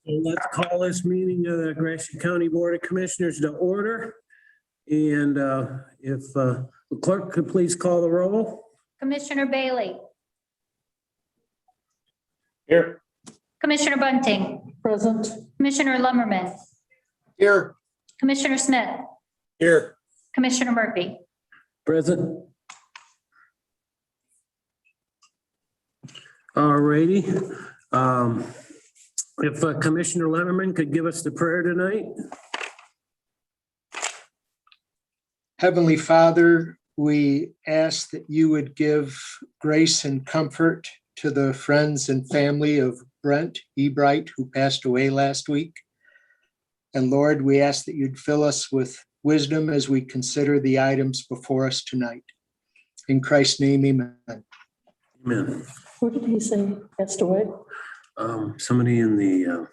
Let's call this meeting of the Gratiot County Board of Commissioners to order. And if the clerk could please call the roll. Commissioner Bailey, Here. Commissioner Bunting, Present. Commissioner Lumberman, Here. Commissioner Smith, Here. Commissioner Murphy. Present. All righty. If Commissioner Leonardman could give us the prayer tonight. Heavenly Father, we ask that you would give grace and comfort to the friends and family of Brent Ebright, who passed away last week. And Lord, we ask that you'd fill us with wisdom as we consider the items before us tonight. In Christ's name, amen. Amen. Who did he say passed away? Somebody in the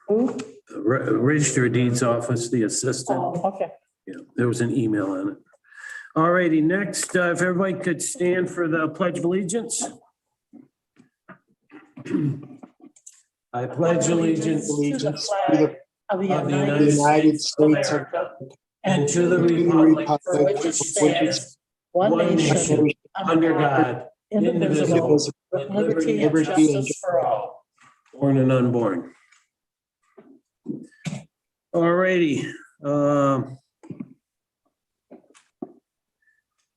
Who? Register of Deeds office, the assistant. Oh, okay. Yeah, there was an email on it. All righty, next, if everybody could stand for the Pledge of Allegiance. I pledge allegiance To the To flag the of the United United States of States of America and to the republic republic for which it stands, one one nation, nation, under God, indivisible, indivisible, with liberty and liberty and justice for all. born and unborn. All righty.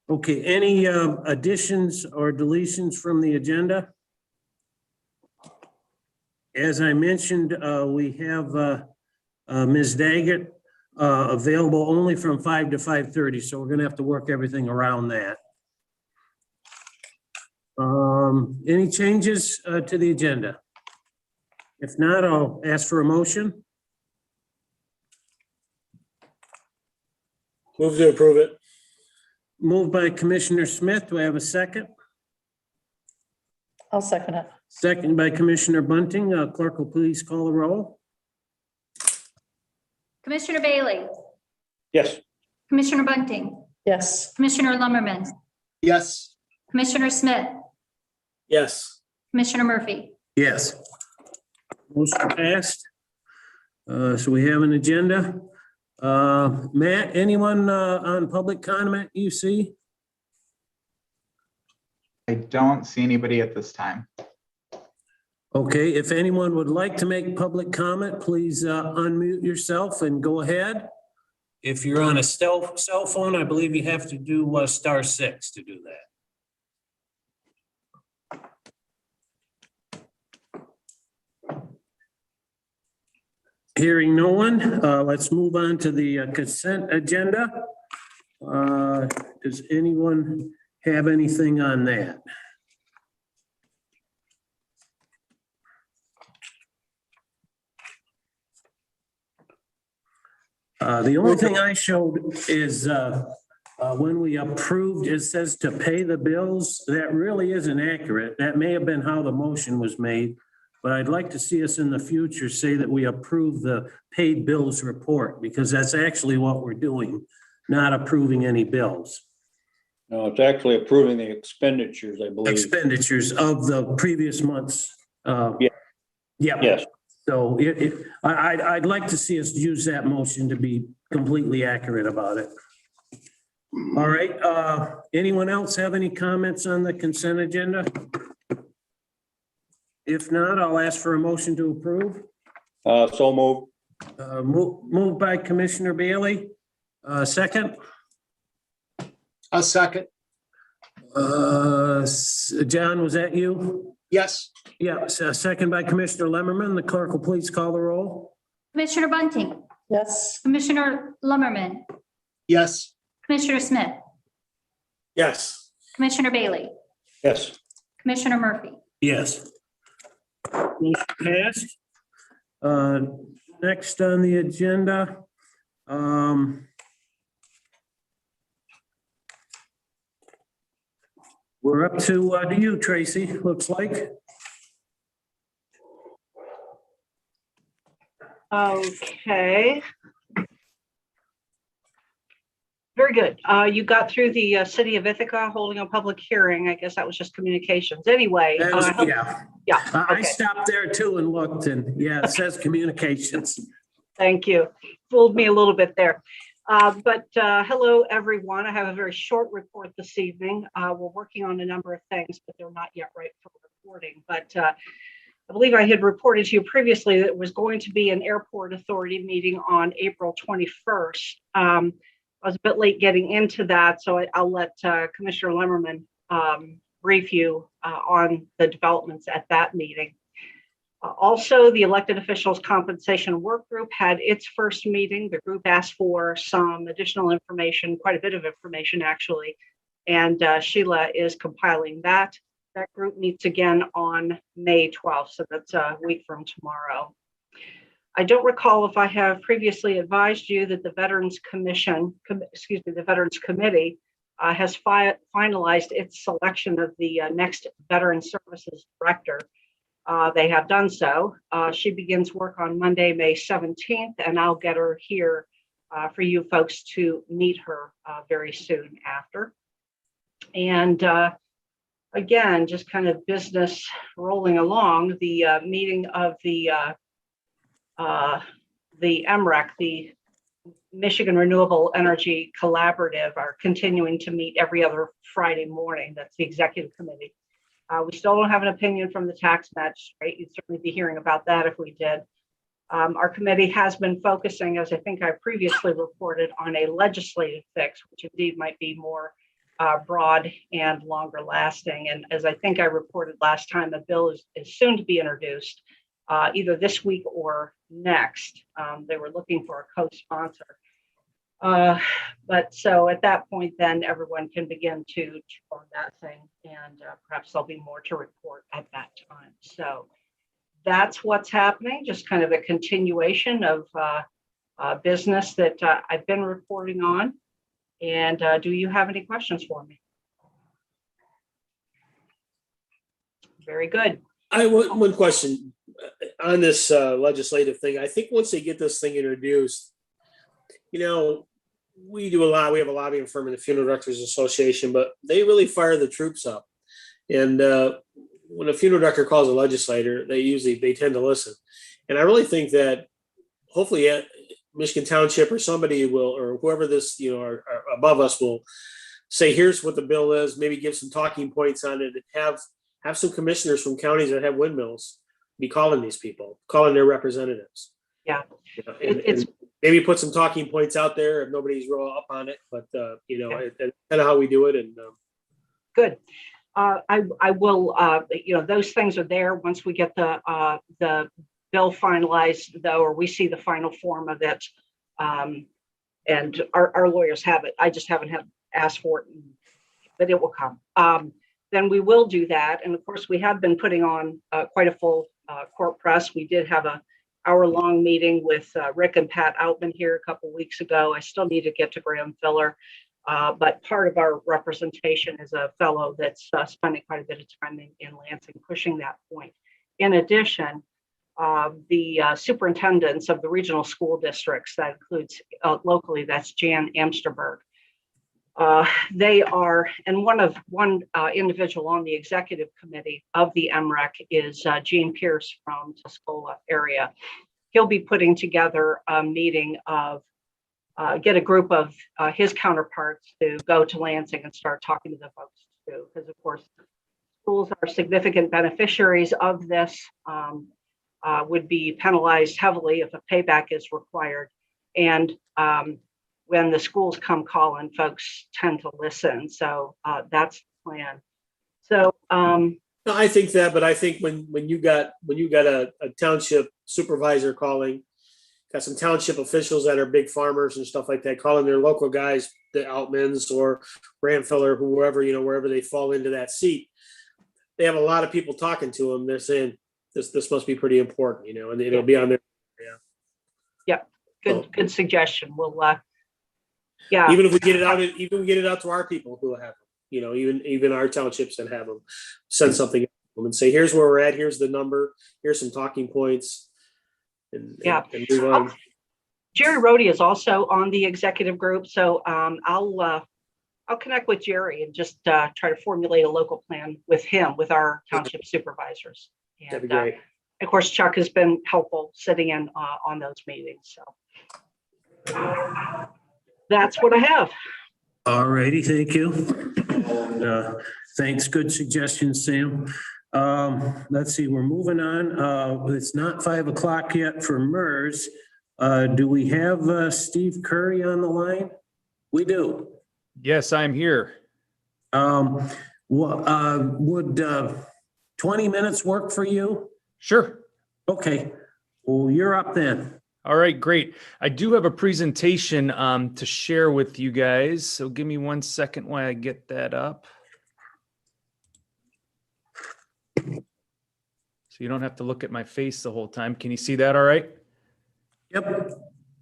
Okay, any additions or deletions from the agenda? As I mentioned, we have Ms. Daggett available only from 5 to 5:30, so we're gonna have to work everything around that. Any changes to the agenda? If not, I'll ask for a motion. Move to approve it. Moved by Commissioner Smith. Do I have a second? I'll second it. Second by Commissioner Bunting. Clerk will please call the roll. Commissioner Bailey, Yes. Commissioner Bunting, Yes. Commissioner Lumberman, yes. Commissioner Smith, Yes. Commissioner Murphy. Yes. Motion passed. So we have an agenda. Matt, anyone on public comment you see? I don't see anybody at this time. Okay, if anyone would like to make public comment, please unmute yourself and go ahead. If you're on a cell phone, I believe you have to do *6 to do that. Hearing no one, let's move on to the consent agenda. Does anyone have anything on that? The only thing I showed is when we approved, it says to pay the bills. That really isn't accurate. That may have been how the motion was made. But I'd like to see us in the future say that we approve the paid bills report, because that's actually what we're doing, not approving any bills. No, it's actually approving the expenditures, I believe. Expenditures of the previous months. Yeah. Yeah. Yes. So I'd like to see us use that motion to be completely accurate about it. All right, anyone else have any comments on the consent agenda? If not, I'll ask for a motion to approve. So move. Moved by Commissioner Bailey. Second, A second, John, was that you? yes. Yeah, second by Commissioner Lemmerman. The clerk will please call the roll. Commissioner Bunting, Yes. Commissioner Lumberman, Yes. Commissioner Smith, Yes. Commissioner Bailey, Yes. Commissioner Murphy. Yes. Motion passed. Next on the agenda. We're up to you, Tracy, looks like. Okay. Very Very good. You got through the city of Ithaca holding a public hearing. I guess that was just communications. Anyway. Yeah. Yeah. I Okay. stopped there too and looked, and yeah, it says communications. Thank you. Fooled me a little bit there. But hello, everyone. I have a very short report this evening. We're working on a number of things, but they're not yet right for reporting. But I believe I had reported to you previously that it was going to be an airport authority meeting on April 21st. I was a bit late getting into that, so I'll let Commissioner Lemmerman brief you on the developments at that meeting. Also, the elected officials compensation work group had its first meeting. The group asked for some additional information, quite a bit of information actually, and Sheila is compiling that. That group meets again on May 12th, so that's a week from tomorrow. I don't recall if I have previously advised you that the Veterans the Veterans Committee has finalized its selection of the next Veteran Services Director. They have done so. She begins work on Monday, May 17th, and I'll get her here for you folks to meet her very soon after. And again, just kind of business rolling along, the meeting of the MREC, the Michigan Renewable Energy Collaborative, are continuing to meet every other Friday morning. That's the executive committee. We still don't have an opinion from the tax magistrate. You'd certainly be hearing about that if we did. Our committee has been focusing, as I think I previously reported, on a legislative fix, which indeed might be more broad and longer lasting. And as I think I reported last time, the bill is soon to be introduced, either this week or next. They were looking for a co-sponsor. But so at that point, then everyone can begin to chew on that thing, and perhaps there'll be more to report at that time. So that's what's happening, just kind of a continuation of business that I've been reporting on. And do you have any questions for me? Very good. I want one question on this legislative thing. I think once they get this thing introduced, we do a lot. We have a lobbying firm in the Funeral Directors Association, but they really fire the troops up. And when a funeral director calls a legislator, they tend to listen. And I really think that hopefully Michigan Township or somebody will, or whoever this, are above us will say, here's what the bill is, maybe give some talking points on it, and have some commissioners from counties that have windmills be calling these people, calling their representatives. Yeah. And maybe put some talking points out there if nobody's real up on it, but it's kind of how we do it. And good. I will, those things are there once we get the bill finalized, though, or we see the final form of it. And our lawyers have it. I just haven't asked for it, but it will come. Then we will do that. And of course, we have been putting on quite a full court press. We did have a hour-long meeting with Rick and Pat Outman here a couple of weeks ago. I still need to get to Graham Filler, but part of our representation is a fellow that's spending quite a bit of time in Lansing pushing that point. In addition, the superintendents of the regional school districts, that includes locally, that's Jan Amsterberg. They are, and one individual on the executive committee of the MREC is Gene Pierce from Tuscola area. He'll be putting together a meeting of, get a group of his counterparts to go to Lansing and start talking to the folks too, because of course, schools are significant beneficiaries of this, would be penalized heavily if a payback is required. And when the schools come calling, folks tend to listen. So that's the plan. So no, I think that, but I think when you got a township supervisor calling, got some township officials that are big farmers and stuff like that, calling their local guys, the Outmans or Ramfiller, whoever, wherever they fall into that seat, they have a lot of people talking to them. They're saying this must be pretty important, and it'll be on there. Yeah. Good suggestion. We'll yeah. Even if we get it out to our people who have them, even our townships that have them, send something to them and say, here's where we're at, here's the number, here's some talking points, and move on. Jerry Rhodey is also on the executive group, so I'll connect with Jerry and just try to formulate a local plan with him, with our township supervisors. That'd be And, great. of course, Chuck has been helpful sitting in on those meetings. So that's what I have. All righty, thank you. And, thanks, good suggestion, Sam. Let's see, we're moving on. It's not 5 o'clock yet for MERS. Do we have Steve Curry on the line? We do. Yes, I'm here. Would 20 minutes work for you? Sure. Okay, well, you're up then. All right, great. I do have a presentation to share with you guys. So give me 1 second while I get that up. So you don't have to look at my face the whole time. Can you see that all right? Yep.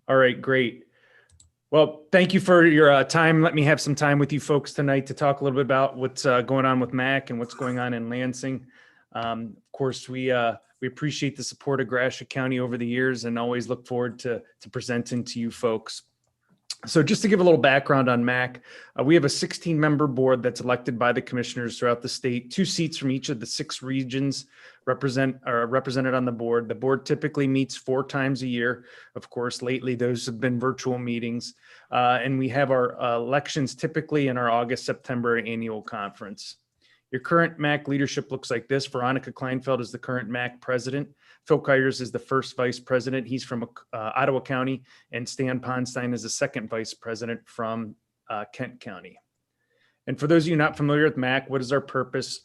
All right, great. Well, thank you for your time. Let me have some time with you folks tonight to talk a little bit about what's going on with MAC and what's going on in Lansing. Of course, we appreciate the support of Gratiot County over the years and always look forward to presenting to you folks. So just to give a little background on MAC, we have a 16-member board that's elected by the commissioners throughout the state. 2 seats from each of the 6 regions are represented on the board. The board typically meets 4 times a year. Of course, lately those have been virtual meetings. And we have our elections typically in our August, September annual conference. Your current MAC leadership looks like this. Veronica Kleinfeld is the current MAC president. Phil Kyers is the first vice president. He's from Ottawa County, and Stan Ponstein is the second vice president from Kent County. And for those of you not familiar with MAC, what is our purpose?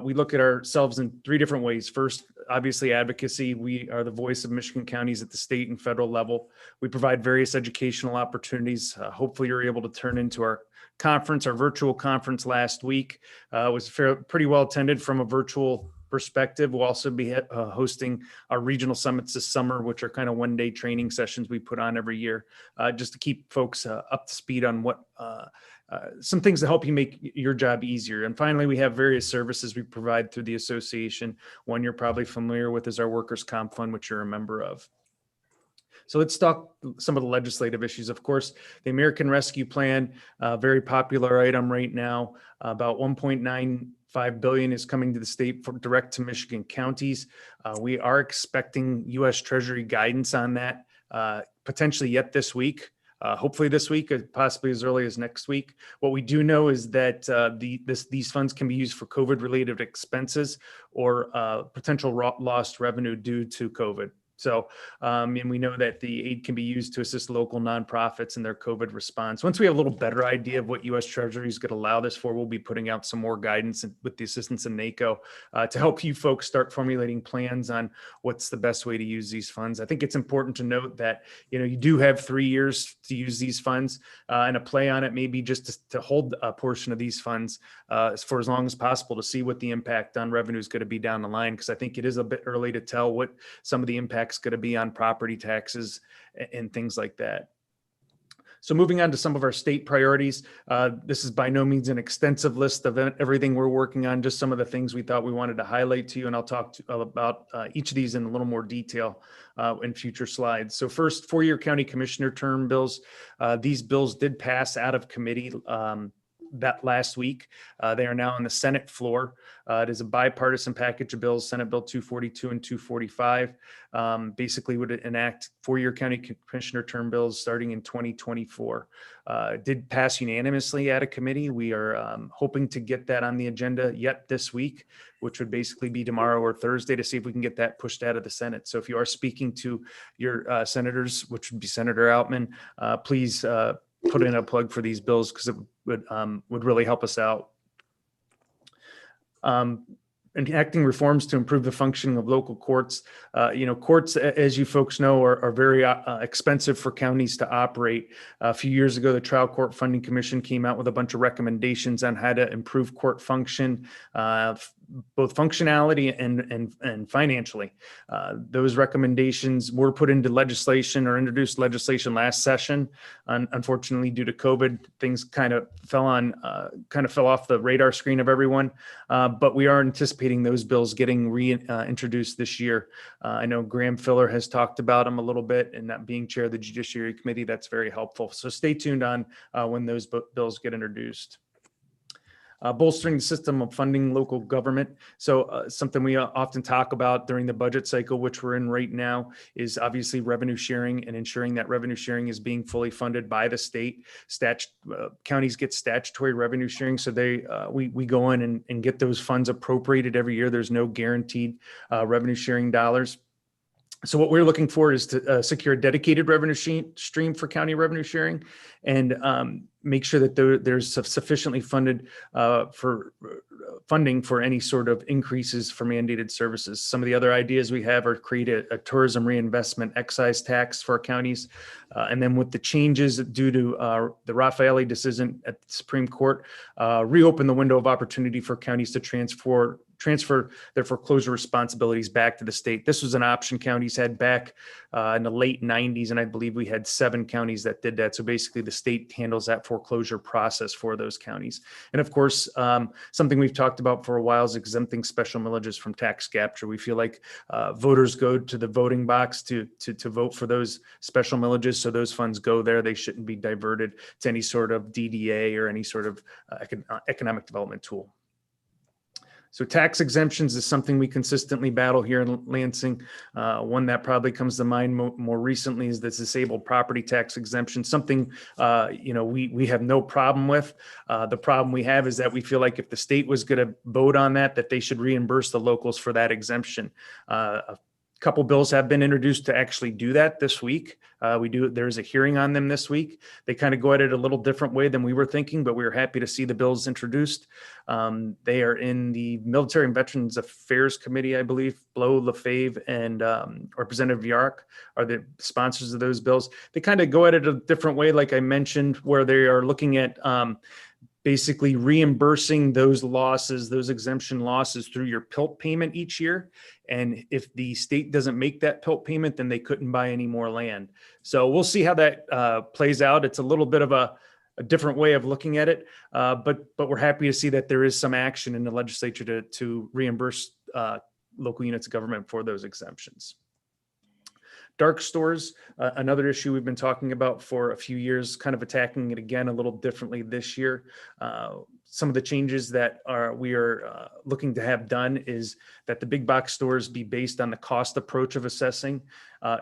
We look at ourselves in 3 different ways. First, obviously advocacy. We are the voice of Michigan counties at the state and federal level. We provide various educational opportunities. Hopefully you're able to turn into our conference, our virtual conference last week. Was pretty well attended from a virtual perspective. We'll also be hosting our regional summits this summer, which are kind of 1-day training sessions we put on every year, just to keep folks up to speed on what some things to help you make your job easier. And finally, we have various services we provide through the association. One you're probably familiar with is our workers' comp fund, which you're a member of. So let's talk some of the legislative issues. Of course, the American Rescue Plan, very popular item right now. About $1.95 billion is coming to the state for direct to Michigan counties. We are expecting U.S. Treasury guidance on that potentially yet this week. Hopefully this week, possibly as early as next week. What we do know is that these funds can be used for COVID-related expenses or potential lost revenue due to COVID. So, and we know that the aid can be used to assist local nonprofits in their COVID response. Once we have a little better idea of what U.S. Treasury is going to allow this for, we'll be putting out some more guidance with the assistance of NACO to help you folks start formulating plans on what's the best way to use these funds. I think it's important to note that, you do have 3 years to use these funds, and a play on it may be just to hold a portion of these funds for as long as possible to see what the impact on revenue is going to be down the line, because I think it is a bit early to tell what some of the impacts going to be on property taxes and things like that. So moving on to some of our state priorities, this is by no means an extensive list of everything we're working on, just some of the things we thought we wanted to highlight to you, and I'll talk about each of these in a little more detail in future slides. So first, 4-year county commissioner term bills. These bills did pass out of committee that last week. They are now on the Senate floor. It is a bipartisan package of bills, Senate Bill 242 and 245, basically would enact 4-year county commissioner term bills starting in 2024. It did pass unanimously out of committee. We are hoping to get that on the agenda yet this week, which would basically be tomorrow or Thursday, to see if we can get that pushed out of the Senate. So if you are speaking to your senators, which would be Senator Outman, please put in a plug for these bills, because it would really help us out. Enacting reforms to improve the functioning of local courts. Courts, as you folks know, are very expensive for counties to operate. A few years ago, the Trial Court Funding Commission came out with a bunch of recommendations on how to improve court function. both functionality and financially. Those recommendations were put into legislation or introduced legislation last session. Unfortunately, due to COVID, things kind of fell off the radar screen of everyone. But we are anticipating those bills getting reintroduced this year. I know Graham Filler has talked about them a little bit, and that being chair of the Judiciary Committee, that's very helpful. So stay tuned on when those bills get introduced. Bolstering the system of funding local government. So something we often talk about during the budget cycle, which we're in right now, is obviously revenue sharing and ensuring that revenue sharing is being fully funded by the state. Counties get statutory revenue sharing, so we go in and get those funds appropriated every year. There's no guaranteed revenue sharing dollars. So what we're looking for is to secure a dedicated revenue stream for county revenue sharing, and make sure that there's sufficiently funded funding for any sort of increases for mandated services. Some of the other ideas we have are create a tourism reinvestment excise tax for counties. And then with the changes due to the Raffaele decision at the Supreme Court, reopen the window of opportunity for counties to transfer their foreclosure responsibilities back to the state. This was an option counties had back in the late 90s, and I believe we had 7 counties that did that. So basically the state handles that foreclosure process for those counties. And of course, something we've talked about for a while is exempting special millages from tax capture. We feel like voters go to the voting box to vote for those special millages, so those funds go there. They shouldn't be diverted to any sort of DDA or any sort of economic development tool. So tax exemptions is something we consistently battle here in Lansing. One that probably comes to mind more recently is the disabled property tax exemption, something we have no problem with. The problem we have is that we feel like if the state was going to vote on that they should reimburse the locals for that exemption. A couple bills have been introduced to actually do that this week. There's a hearing on them this week. They kind of go at it a little different way than we were thinking, but we were happy to see the bills introduced. They are in the Military and Veterans Affairs Committee, I believe. Blow, LaFave, and Representative Yark are the sponsors of those bills. They kind of go at it a different way, like I mentioned, where they are looking at basically reimbursing those losses, those exemption losses through your PILT payment each year. And if the state doesn't make that PILT payment, then they couldn't buy any more land. So we'll see how that plays out. It's a little bit of a different way of looking at it, but we're happy to see that there is some action in the legislature to reimburse local units of government for those exemptions. Dark stores, another issue we've been talking about for a few years, kind of attacking it again a little differently this year. Some of the changes that we are looking to have done is that the big box stores be based on the cost approach of assessing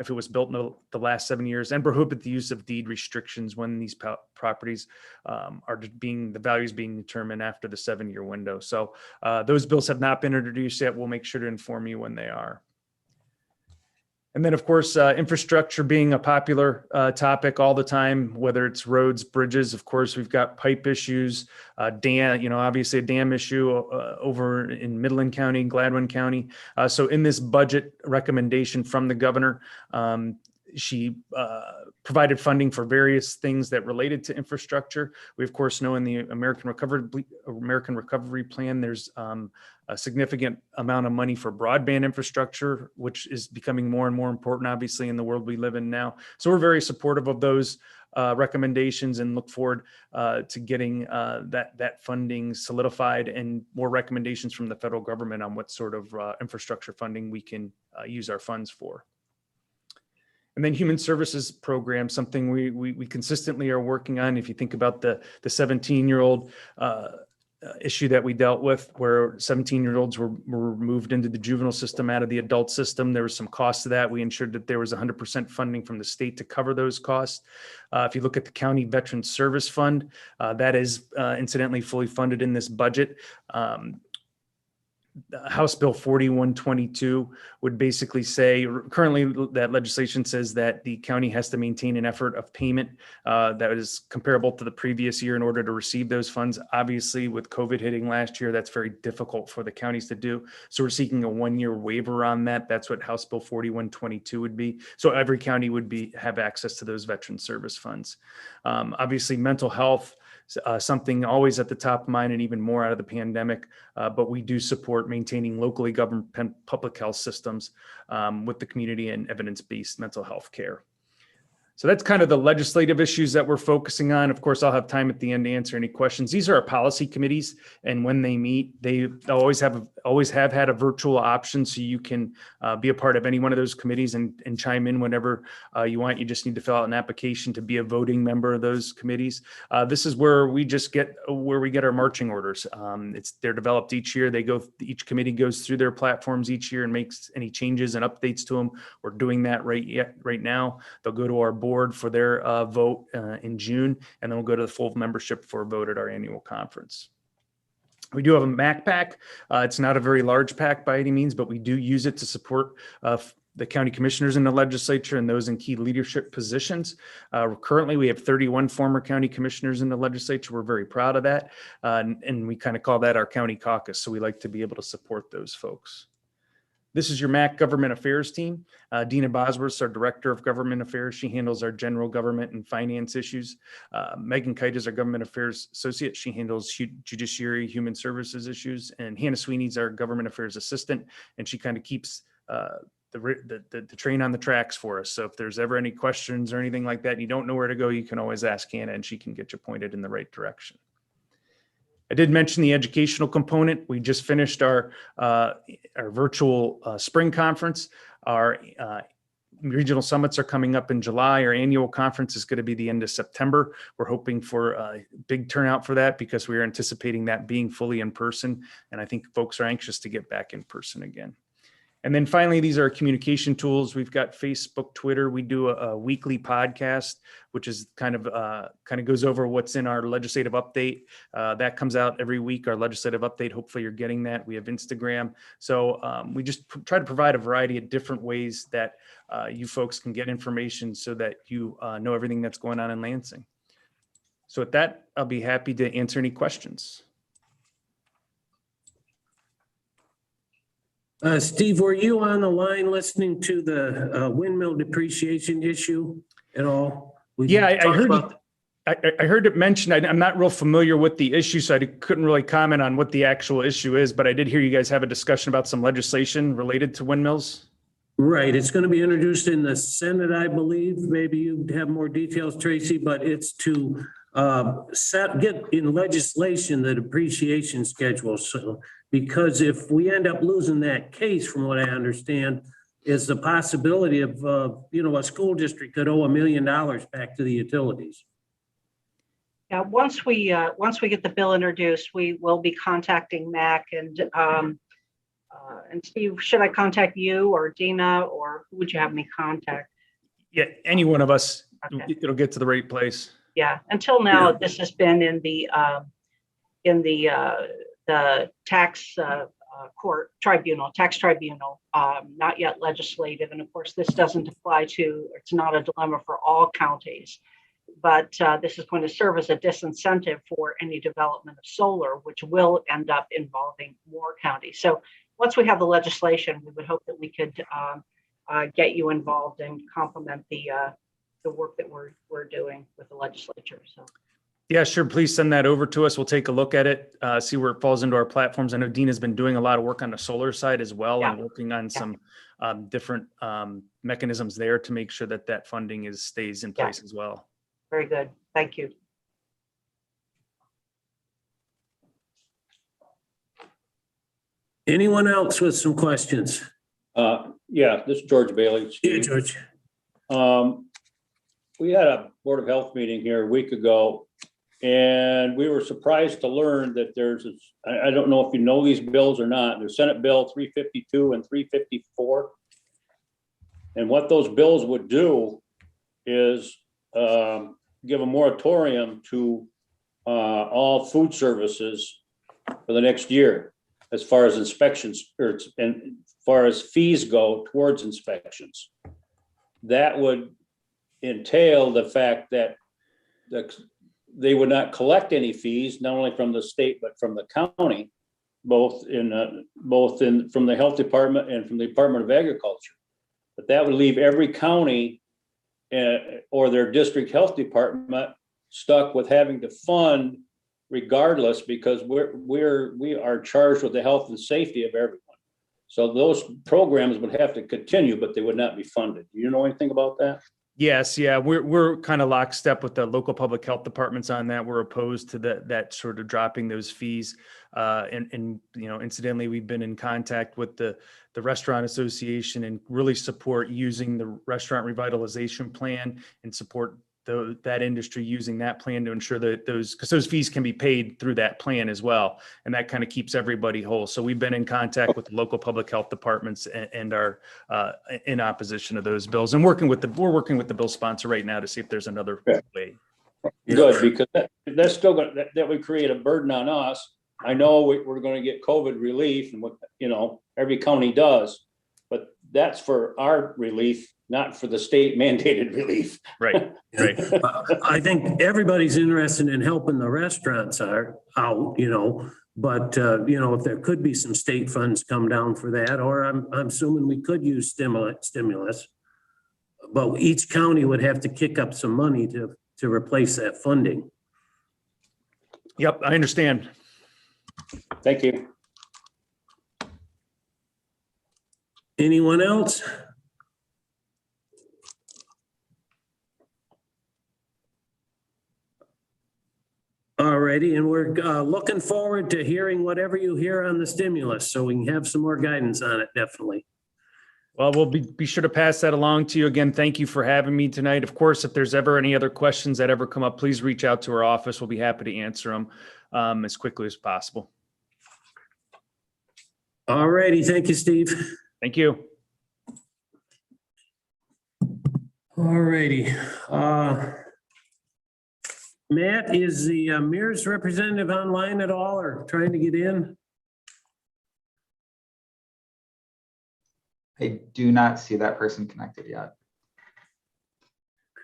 if it was built in the last 7 years, and prohibit the use of deed restrictions when these properties the values being determined after the 7-year window. So those bills have not been introduced yet. We'll make sure to inform you when they are. And then, of course, infrastructure being a popular topic all the time, whether it's roads, bridges. Of course, we've got pipe issues, dam, obviously a dam issue over in Midland County, Gladwin County. So in this budget recommendation from the governor, she provided funding for various things that related to infrastructure. We, of course, know in the American Recovery Plan, there's a significant amount of money for broadband infrastructure, which is becoming more and more important, obviously, in the world we live in now. So we're very supportive of those recommendations and look forward to getting that funding solidified and more recommendations from the federal government on what sort of infrastructure funding we can use our funds for. And then human services program, something we consistently are working on. If you think about the 17-year-old issue that we dealt with, where 17-year-olds were moved into the juvenile system out of the adult system, there was some cost to that. We ensured that there was 100% funding from the state to cover those costs. If you look at the County Veteran Service Fund, that is incidentally fully funded in this budget. House Bill 4122 would basically say, currently that legislation says that the county has to maintain an effort of payment that is comparable to the previous year in order to receive those funds. Obviously, with COVID hitting last year, that's very difficult for the counties to do. So we're seeking a 1-year waiver on that. That's what House Bill 4122 would be. So every county would have access to those veteran service funds. Obviously, mental health something always at the top of mind and even more out of the pandemic. But we do support maintaining locally governed public health systems with the community and evidence-based mental health care. So that's kind of the legislative issues that we're focusing on. Of course, I'll have time at the end to answer any questions. These are our policy committees, and when they meet, they always have had a virtual option, so you can be a part of any one of those committees and chime in whenever you want. You just need to fill out an application to be a voting member of those committees. This is where we get our marching orders. They're developed each year. Each committee goes through their platforms each year and makes any changes and updates to them. We're doing that right now. They'll go to our board for their vote in June, and then we'll go to the full membership for a vote at our annual conference. We do have a MAC PAC. It's not a very large PAC by any means, but we do use it to support the county commissioners in the legislature and those in key leadership positions. Currently, we have 31 former county commissioners in the legislature. We're very proud of that. And we kind of call that our county caucus. So we like to be able to support those folks. This is your MAC Government Affairs team. Dina Bosworth, our Director of Government Affairs. She handles our general government and finance issues. Megan Kite is our Government Affairs Associate. She handles judiciary, human services issues. And Hannah Sweeney's our Government Affairs Assistant, and she kind of keeps the train on the tracks for us. So if there's ever any questions or anything like that, and you don't know where to go, you can always ask Hannah, and she can get you pointed in the right direction. I did mention the educational component. We just finished our virtual spring conference. Our regional summits are coming up in July. Our annual conference is going to be the end of September. We're hoping for a big turnout for that because we are anticipating that being fully in person. And I think folks are anxious to get back in person again. And then finally, these are communication tools. We've got Facebook, Twitter. We do a weekly podcast, which is kind of goes over what's in our legislative update. That comes out every week, our legislative update. Hopefully you're getting that. We have Instagram. So we just try to provide a variety of different ways that you folks can get information so that you know everything that's going on in Lansing. So with that, I'll be happy to answer any questions. Steve, were you on the line listening to the windmill depreciation issue at all? Yeah, I heard it mentioned. I'm not real familiar with the issue, so I couldn't really comment on what the actual issue is, but I did hear you guys have a discussion about some legislation related to windmills. Right. It's going to be introduced in the Senate, I believe. Maybe you have more details, Tracy, but it's to get in legislation the depreciation schedule. So, because if we end up losing that case, from what I understand, is the possibility of, a school district could owe $1 million back to the utilities. Yeah, once we get the bill introduced, we will be contacting MAC and Steve, should I contact you or Dina, or who would you have me contact? Yeah, any one of us. Okay. It'll get to the right place. Yeah, until now, this has been in the tax tribunal, not yet legislative. And of course, this doesn't apply to, it's not a dilemma for all counties, but this is going to serve as a disincentive for any development of solar, which will end up involving more counties. So once we have the legislation, we would hope that we could get you involved and complement the work that we're doing with the legislature. So. Yeah, sure. Please send that over to us. We'll take a look at it, see where it falls into our platforms. I know Dina's been doing a lot of work on the solar side as well, and working on some different mechanisms there to make sure that that funding stays in place as well. Very good. Thank you. Anyone else with some questions? Yeah, this is George Bailey. Yeah, George. We had a Board of Health meeting here a week ago, and we were surprised to learn that I don't know if you know these bills or not, there's Senate Bill 352 and 354. And what those bills would do is give a moratorium to all food services for the next year, as far as inspections, and as far as fees go towards inspections. That would entail the fact that they would not collect any fees, not only from the state, but from the county, both from the health department and from the Department of Agriculture. But that would leave every county or their district health department stuck with having to fund regardless because we are charged with the health and safety of everyone. So those programs would have to continue, but they would not be funded. Do you know anything about that? Yes, yeah, we're kind of lockstep with the local public health departments on that. We're opposed to that sort of dropping those fees. And you know, incidentally, we've been in contact with the Restaurant Association and really support using the restaurant revitalization plan and support that industry using that plan to ensure that because those fees can be paid through that plan as well. And that kind of keeps everybody whole. So we've been in contact with the local public health departments and are in opposition to those bills and we're working with the bill sponsor right now to see if there's another way. Good, because that's still going that would create a burden on us. I know we're going to get COVID relief and what, you know, every county does, but that's for our relief, not for the state mandated relief. Right, right. I think everybody's interested in helping the restaurants out, you know, but, you know, if there could be some state funds come down for that, or I'm assuming we could use stimulus, but each county would have to kick up some money to replace that funding. Yep, I understand. Thank you. Anyone else? Alrighty, and we're looking forward to hearing whatever you hear on the stimulus, so we can have some more guidance on it, definitely. Well, we'll be sure to pass that along to you. Again, thank you for having me tonight. Of course, if there's ever any other questions that ever come up, please reach out to our office. We'll be happy to answer them as quickly as possible. Alrighty, thank you, Steve. Thank you. Alrighty. Matt, is the MERS representative online at all or trying to get in? I do not see that person connected yet.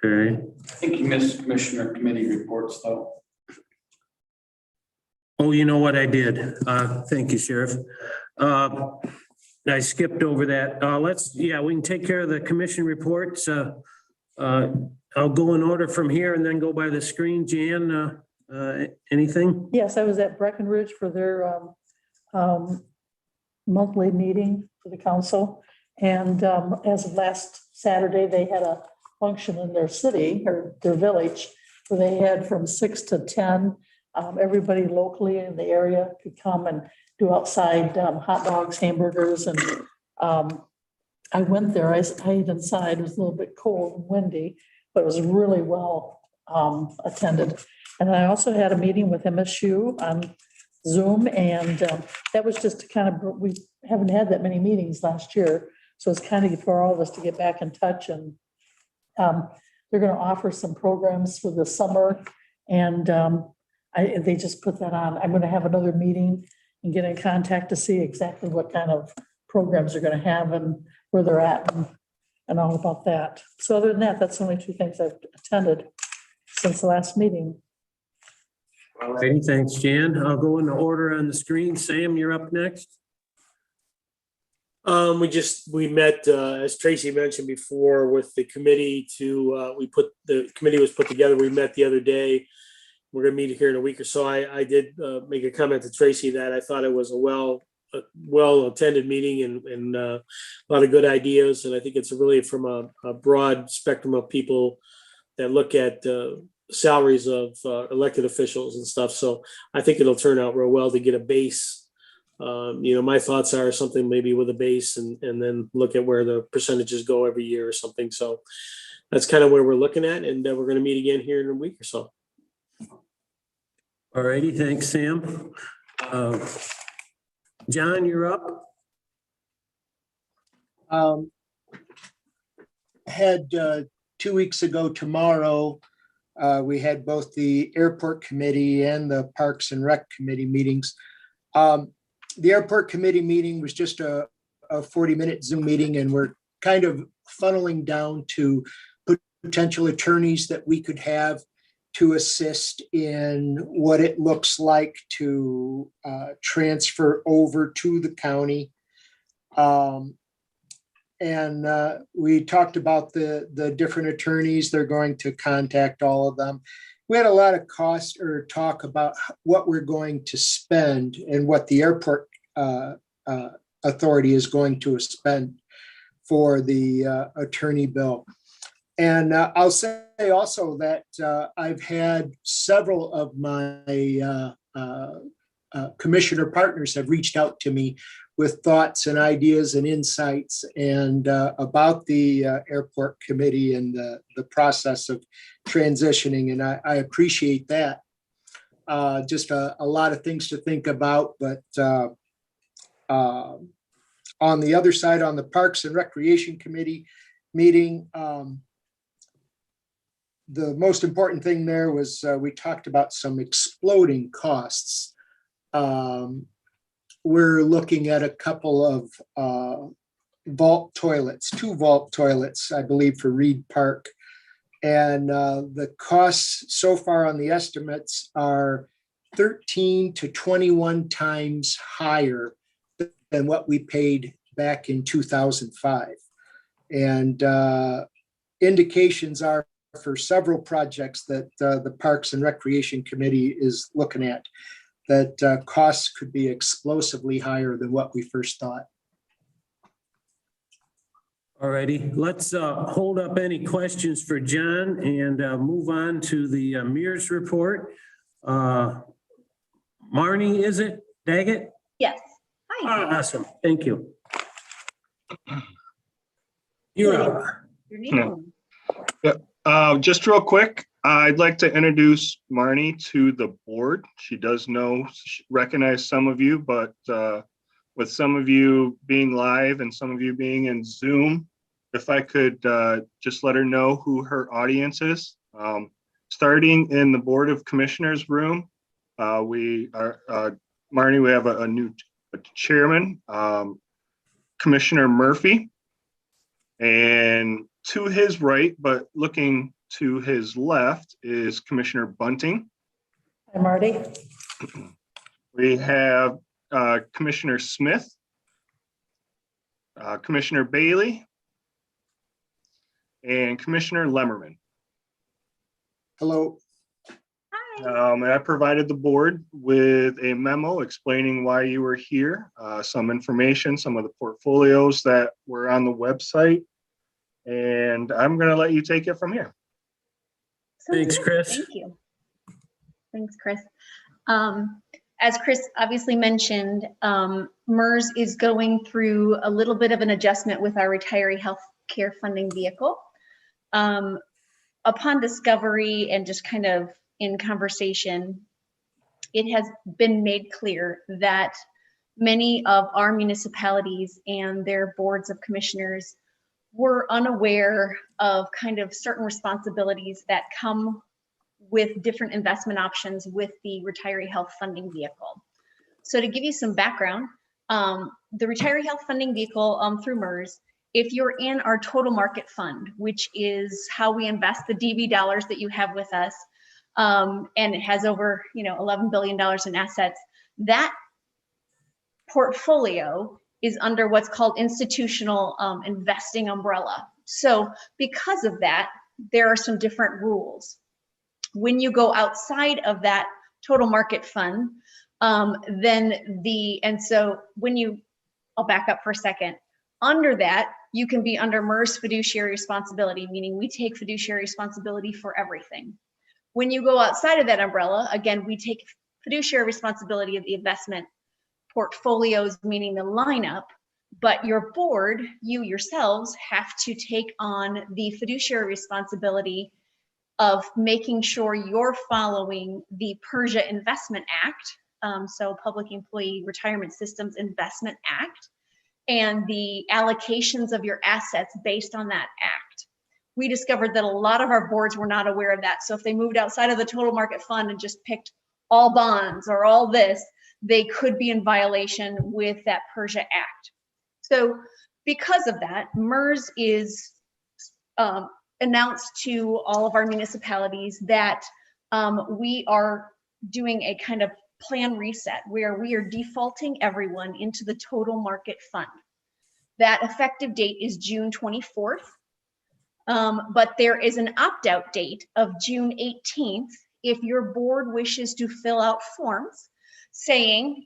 Okay. I think you missed Commissioner Committee reports, though. Oh, you know what I did? Thank you, Sheriff. I skipped over that. We can take care of the commission reports. I'll go in order from here and then go by the screen. Jan, anything? Yes, I was at Breckenridge for their monthly meeting for the council. And as of last Saturday, they had a function in their city or their village where they had from 6 to 10. Everybody locally in the area could come and do outside hot dogs, hamburgers. And I went there. I ate inside. It was a little bit cold and windy, but it was really well attended. And I also had a meeting with MSU on Zoom, and that was just to kind of, we haven't had that many meetings last year. So it's kind of for all of us to get back in touch. And they're going to offer some programs for the summer. And they just put that on. I'm going to have another meeting and get in contact to see exactly what kind of programs they're going to have and where they're at and all about that. So other than that, that's the only two things I've attended since the last meeting. Alrighty, thanks, Jan. I'll go in order on the screen. Sam, you're up next. We met, as Tracy mentioned before, with the committee the committee was put together. We met the other day. We're gonna meet here in a week or so. I did make a comment to Tracy that I thought it was a well-attended meeting and a lot of good ideas. And I think it's really from a broad spectrum of people that look at salaries of elected officials and stuff. So I think it'll turn out real well to get a base. My thoughts are something maybe with a base and then look at where the percentages go every year or something. So that's kind of where we're looking at. And we're going to meet again here in a week or so. All righty, thanks, Sam. John, you're up. Had 2 weeks ago tomorrow, we had both the airport committee and the Parks and Rec committee meetings. The airport committee meeting was just a 40-minute Zoom meeting, and we're kind of funneling down to potential attorneys that we could have to assist in what it looks like to transfer over to the county. And we talked about the different attorneys. They're going to contact all of them. we had a lot of cost or talk about what we're going to spend and what the airport authority is going to spend for the attorney bill. And I'll say also that I've had several of my commissioner partners have reached out to me with thoughts and ideas and insights and about the airport committee and the process of transitioning. And I appreciate that. Just a lot of things to think about, but on the other side, on the Parks and Recreation Committee meeting, the most important thing there was we talked about some exploding costs. We're looking at a couple of vault toilets, 2 vault toilets, I believe, for Reed Park. And the costs so far on the estimates are 13 to 21 times higher than what we paid back in 2005. And indications are for several projects that the Parks and Recreation Committee is looking at, that costs could be explosively higher than what we first thought. All righty, let's hold up any questions for John and move on to the Mears report. Marnie, is it? Daggett? Yes. Hi. Awesome, thank you. You're up. Your name. Just real quick, I'd like to introduce Marnie to the board. She does recognize some of you, but with some of you being live and some of you being in Zoom, if I could just let her know who her audience is. Starting in the Board of Commissioners room, we are, Marnie, we have a new chairman, Commissioner Murphy. And to his right, but looking to his left, is Commissioner Bunting. Hi, Marty. We have Commissioner Smith, Commissioner Bailey, and Commissioner Lemmerman. Hello. And I provided the board with a memo explaining why you were here, some information, some of the portfolios that were on the website, and I'm going to let you take it from here. Thanks, Chris. Thank you. Thanks, Chris. As Chris obviously mentioned, MERS is going through a little bit of an adjustment with our retiree health care funding vehicle. Upon discovery and just kind of in conversation, it has been made clear that many of our municipalities and their boards of commissioners were unaware of kind of certain responsibilities that come with different investment options with the retiree health funding vehicle. So to give you some background, the retiree health funding vehicle through MERS, if you're in our total market fund, which is how we invest the DV dollars that you have with us, and it has over $11 billion in assets, that portfolio is under what's called institutional investing umbrella. So because of that, there are some different rules. When you go outside of that total market fund, I'll back up for a second. Under that, you can be under MERS fiduciary responsibility, meaning we take fiduciary responsibility for everything. When you go outside of that umbrella, again, we take fiduciary responsibility of the investment portfolios, meaning the lineup, but your board, you yourselves, have to take on the fiduciary responsibility of making sure you're following the PERSIA Investment Act, so Public Employee Retirement Systems Investment Act, and the allocations of your assets based on that act. We discovered that a lot of our boards were not aware of that. So if they moved outside of the total market fund and just picked all bonds or all this, they could be in violation with that PERSIA Act. So because of that, MERS is announced to all of our municipalities that we are doing a kind of plan reset where we are defaulting everyone into the total market fund. That effective date is June 24th, but there is an opt-out date of June 18th if your board wishes to fill out forms saying,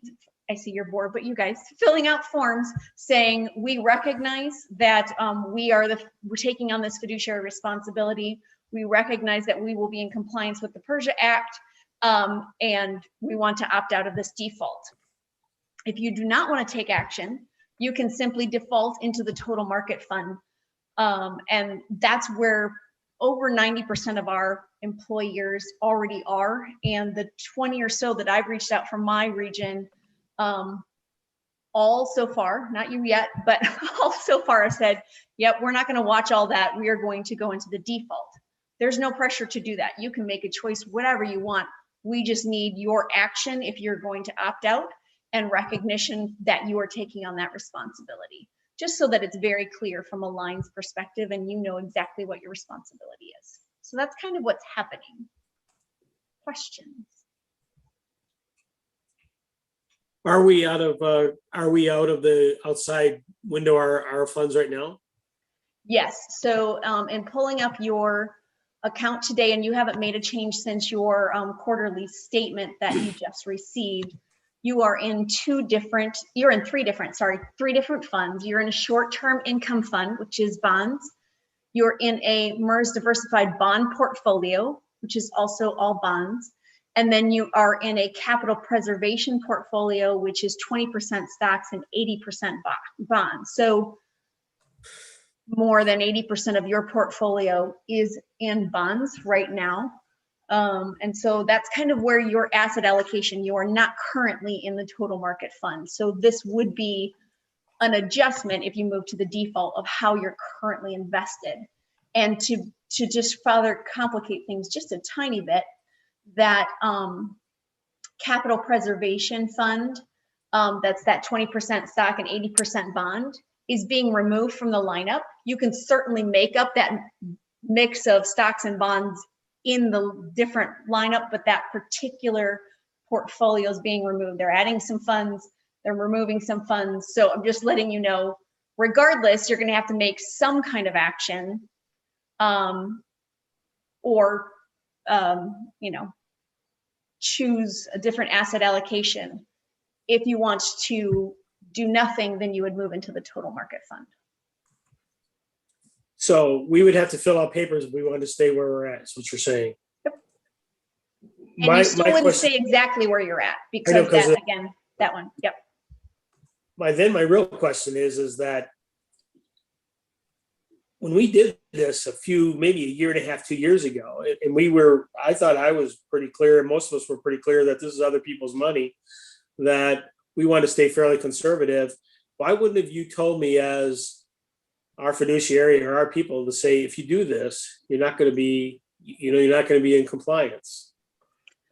I see your board, but you guys filling out forms saying, we recognize that we're taking on this fiduciary responsibility. We recognize that we will be in compliance with the Persia Act, and we want to opt out of this default. If you do not want to take action, you can simply default into the total market fund. And that's where over 90% of our employers already are. And the 20 or so that I've reached out from my region, all so far, not you yet, but all so far have said, yep, we're not going to watch all that. We are going to go into the default. There's no pressure to do that. You can make a choice, whatever you want. We just need your action if you're going to opt out, and recognition that you are taking on that responsibility, just so that it's very clear from a lines perspective and you know exactly what your responsibility is. So that's kind of what's happening. Questions? Are we out of the outside window, our funds right now? Yes, so in pulling up your account today, and you haven't made a change since your quarterly statement that you just received, you are in three different funds. You're in a short-term income fund, which is bonds. You're in a MERS diversified bond portfolio, which is also all bonds. And then you are in a capital preservation portfolio, which is 20% stocks and 80% bonds. So more than 80% of your portfolio is in bonds right now. And so that's kind of where your asset allocation, you are not currently in the total market fund. So this would be an adjustment if you move to the default of how you're currently invested. And to just further complicate things just a tiny bit, that capital preservation fund, that's that 20% stock and 80% bond, is being removed from the lineup. You can certainly make up that mix of stocks and bonds in the different lineup, but that particular portfolio is being removed. They're adding some funds, they're removing some funds. So I'm just letting you know, regardless, you're gonna have to make some kind of action, or choose a different asset allocation. If you want to do nothing, then you would move into the total market fund. So we would have to fill out papers if we wanted to stay where we're at, is what you're saying. Yep. And you still wouldn't stay exactly where you're at, because that one, yep. My real question is that when we did this maybe a year and a half, 2 years ago, and I thought I was pretty clear, and most of us were pretty clear that this is other people's money, that we want to stay fairly conservative. Why wouldn't have you told me as our fiduciary or our people to say, if you do this, you're not going to be in compliance,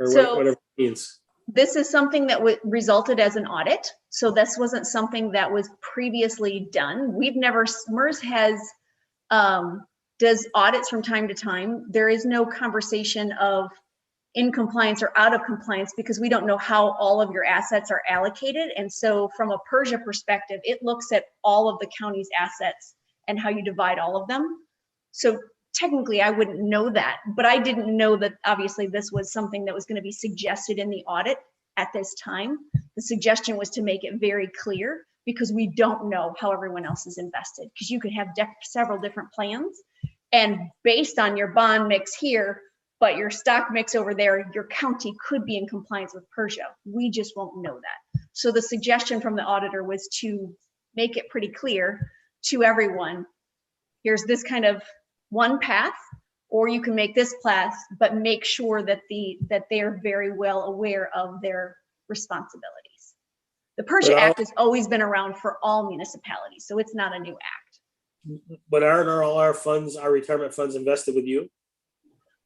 or whatever it means? This is something that resulted as an audit. So this wasn't something that was previously done. MERS does audits from time to time. There is no conversation of in compliance or out of compliance, because we don't know how all of your assets are allocated. And so from a Persia perspective, it looks at all of the county's assets and how you divide all of them. So technically I wouldn't know that, but I didn't know that obviously this was something that was going to be suggested in the audit at this time. The suggestion was to make it very clear, because we don't know how everyone else is invested, because you could have several different plans, and based on your bond mix here, but your stock mix over there, your county could be in compliance with Persia. We just won't know that. So the suggestion from the auditor was to make it pretty clear to everyone, here's this kind of one path, or you can make this path, but make sure that they are very well aware of their responsibilities. The Persia Act has always been around for all municipalities, so it's not a new act. But aren't all our funds, our retirement funds, invested with you?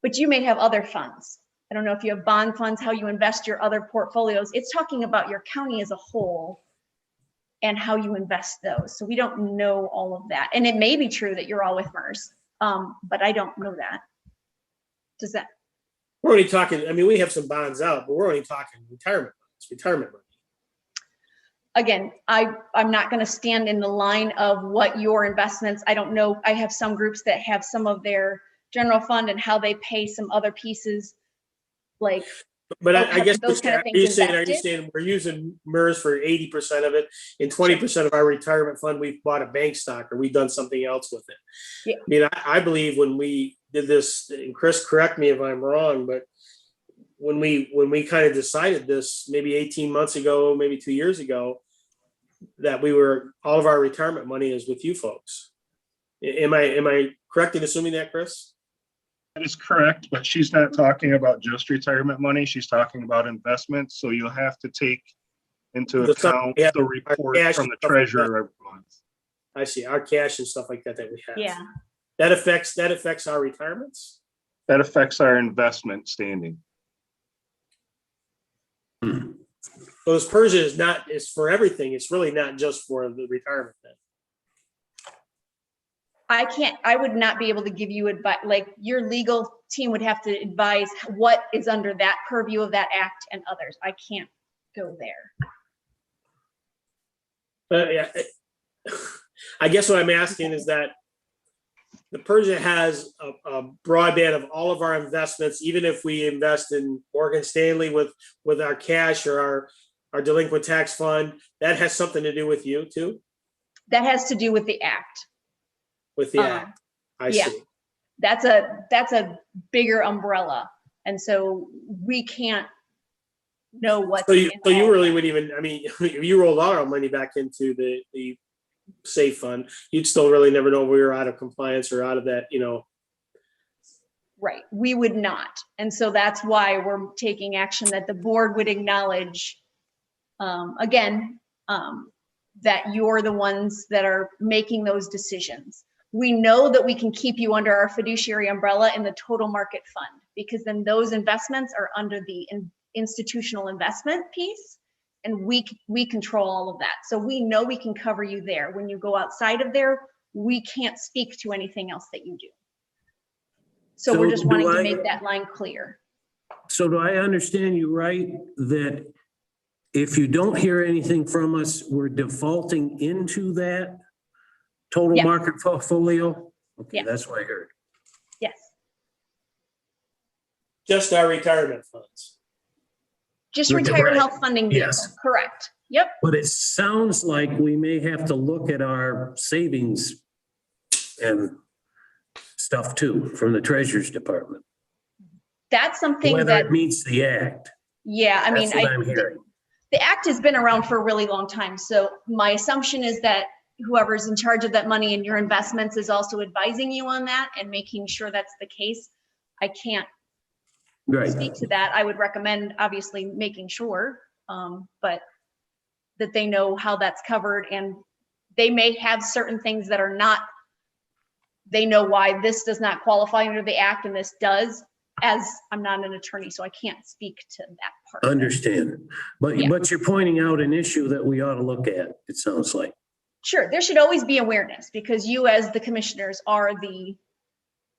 But you may have other funds. I don't know if you have bond funds, how you invest your other portfolios. It's talking about your county as a whole and how you invest those. So we don't know all of that. And it may be true that you're all with MERS, but I don't know that. Does that? We're only talking, I mean, we have some bonds out, but we're only talking retirement money. Again, I'm not going to stand in the line of what your investments, I don't know. I have some groups that have some of their general fund and how they pay some other pieces. like, But I guess, those kind of are things you saying invested. we're using MERS for 80% of it, and 20% of our retirement fund, we've bought a bank stock, or we've done something else with it? Yeah. I mean, I believe when we did this, and Chris, correct me if I'm wrong, but when we kind of decided this, maybe 18 months ago, maybe 2 years ago, that all of our retirement money is with you folks. Am I correct in assuming that, Chris? That is correct, but she's not talking about just retirement money. She's talking about investments. So you'll have to take into The stuff account we have, the report cash from the and stuff like that. treasurer every month. I see, our cash and stuff like that we have. Yeah. That affects our retirements? That affects our investment standing. So this Persia is for everything. It's really not just for the retirement then. I would not be able to give you advice, like your legal team would have to advise what is under that purview of that act and others. I can't go there. Yeah, I guess what I'm asking is that the Persia has a broadband of all of our investments, even if we invest in Morgan Stanley with our cash or our delinquent tax fund, that has something to do with you too? That has to do with the act. With the act, I yeah. see. That's a bigger umbrella. And so we can't know what. So you really wouldn't even, I mean, if you rolled all our money back into the safe fund, you'd still really never know if we were out of compliance or out of that, Right, we would not. And so that's why we're taking action that the board would acknowledge, again, that you're the ones that are making those decisions. We know that we can keep you under our fiduciary umbrella in the total market fund, because then those investments are under the institutional investment piece, and we control all of that. So we know we can cover you there. When you go outside of there, we can't speak to anything else that you do. So we're just wanting to make that line clear. So do I understand you right, that if you don't hear anything from us, we're defaulting into that total market portfolio? Okay, that's what I heard. Yes. Just our retirement funds. Just retired health funding vehicle, Yes. correct. Yep. But it sounds like we may have to look at our savings and stuff too, from the Treasurer's Department. That's something Whether that it meets the act. Yeah, I mean, That's what I'm hearing. the act has been around for a really long time. So my assumption is that whoever's in charge of that money and your investments is also advising you on that and making sure that's the case. I can't speak to that. I would recommend obviously making sure, but that they know how that's covered, and they may have certain things that are not, they know why this does not qualify under the act and this does. As I'm not an attorney, so I can't speak to that part. Understand. But you're pointing out an issue that we ought to look at, it sounds like. Sure, there should always be awareness, because you as the commissioners are the,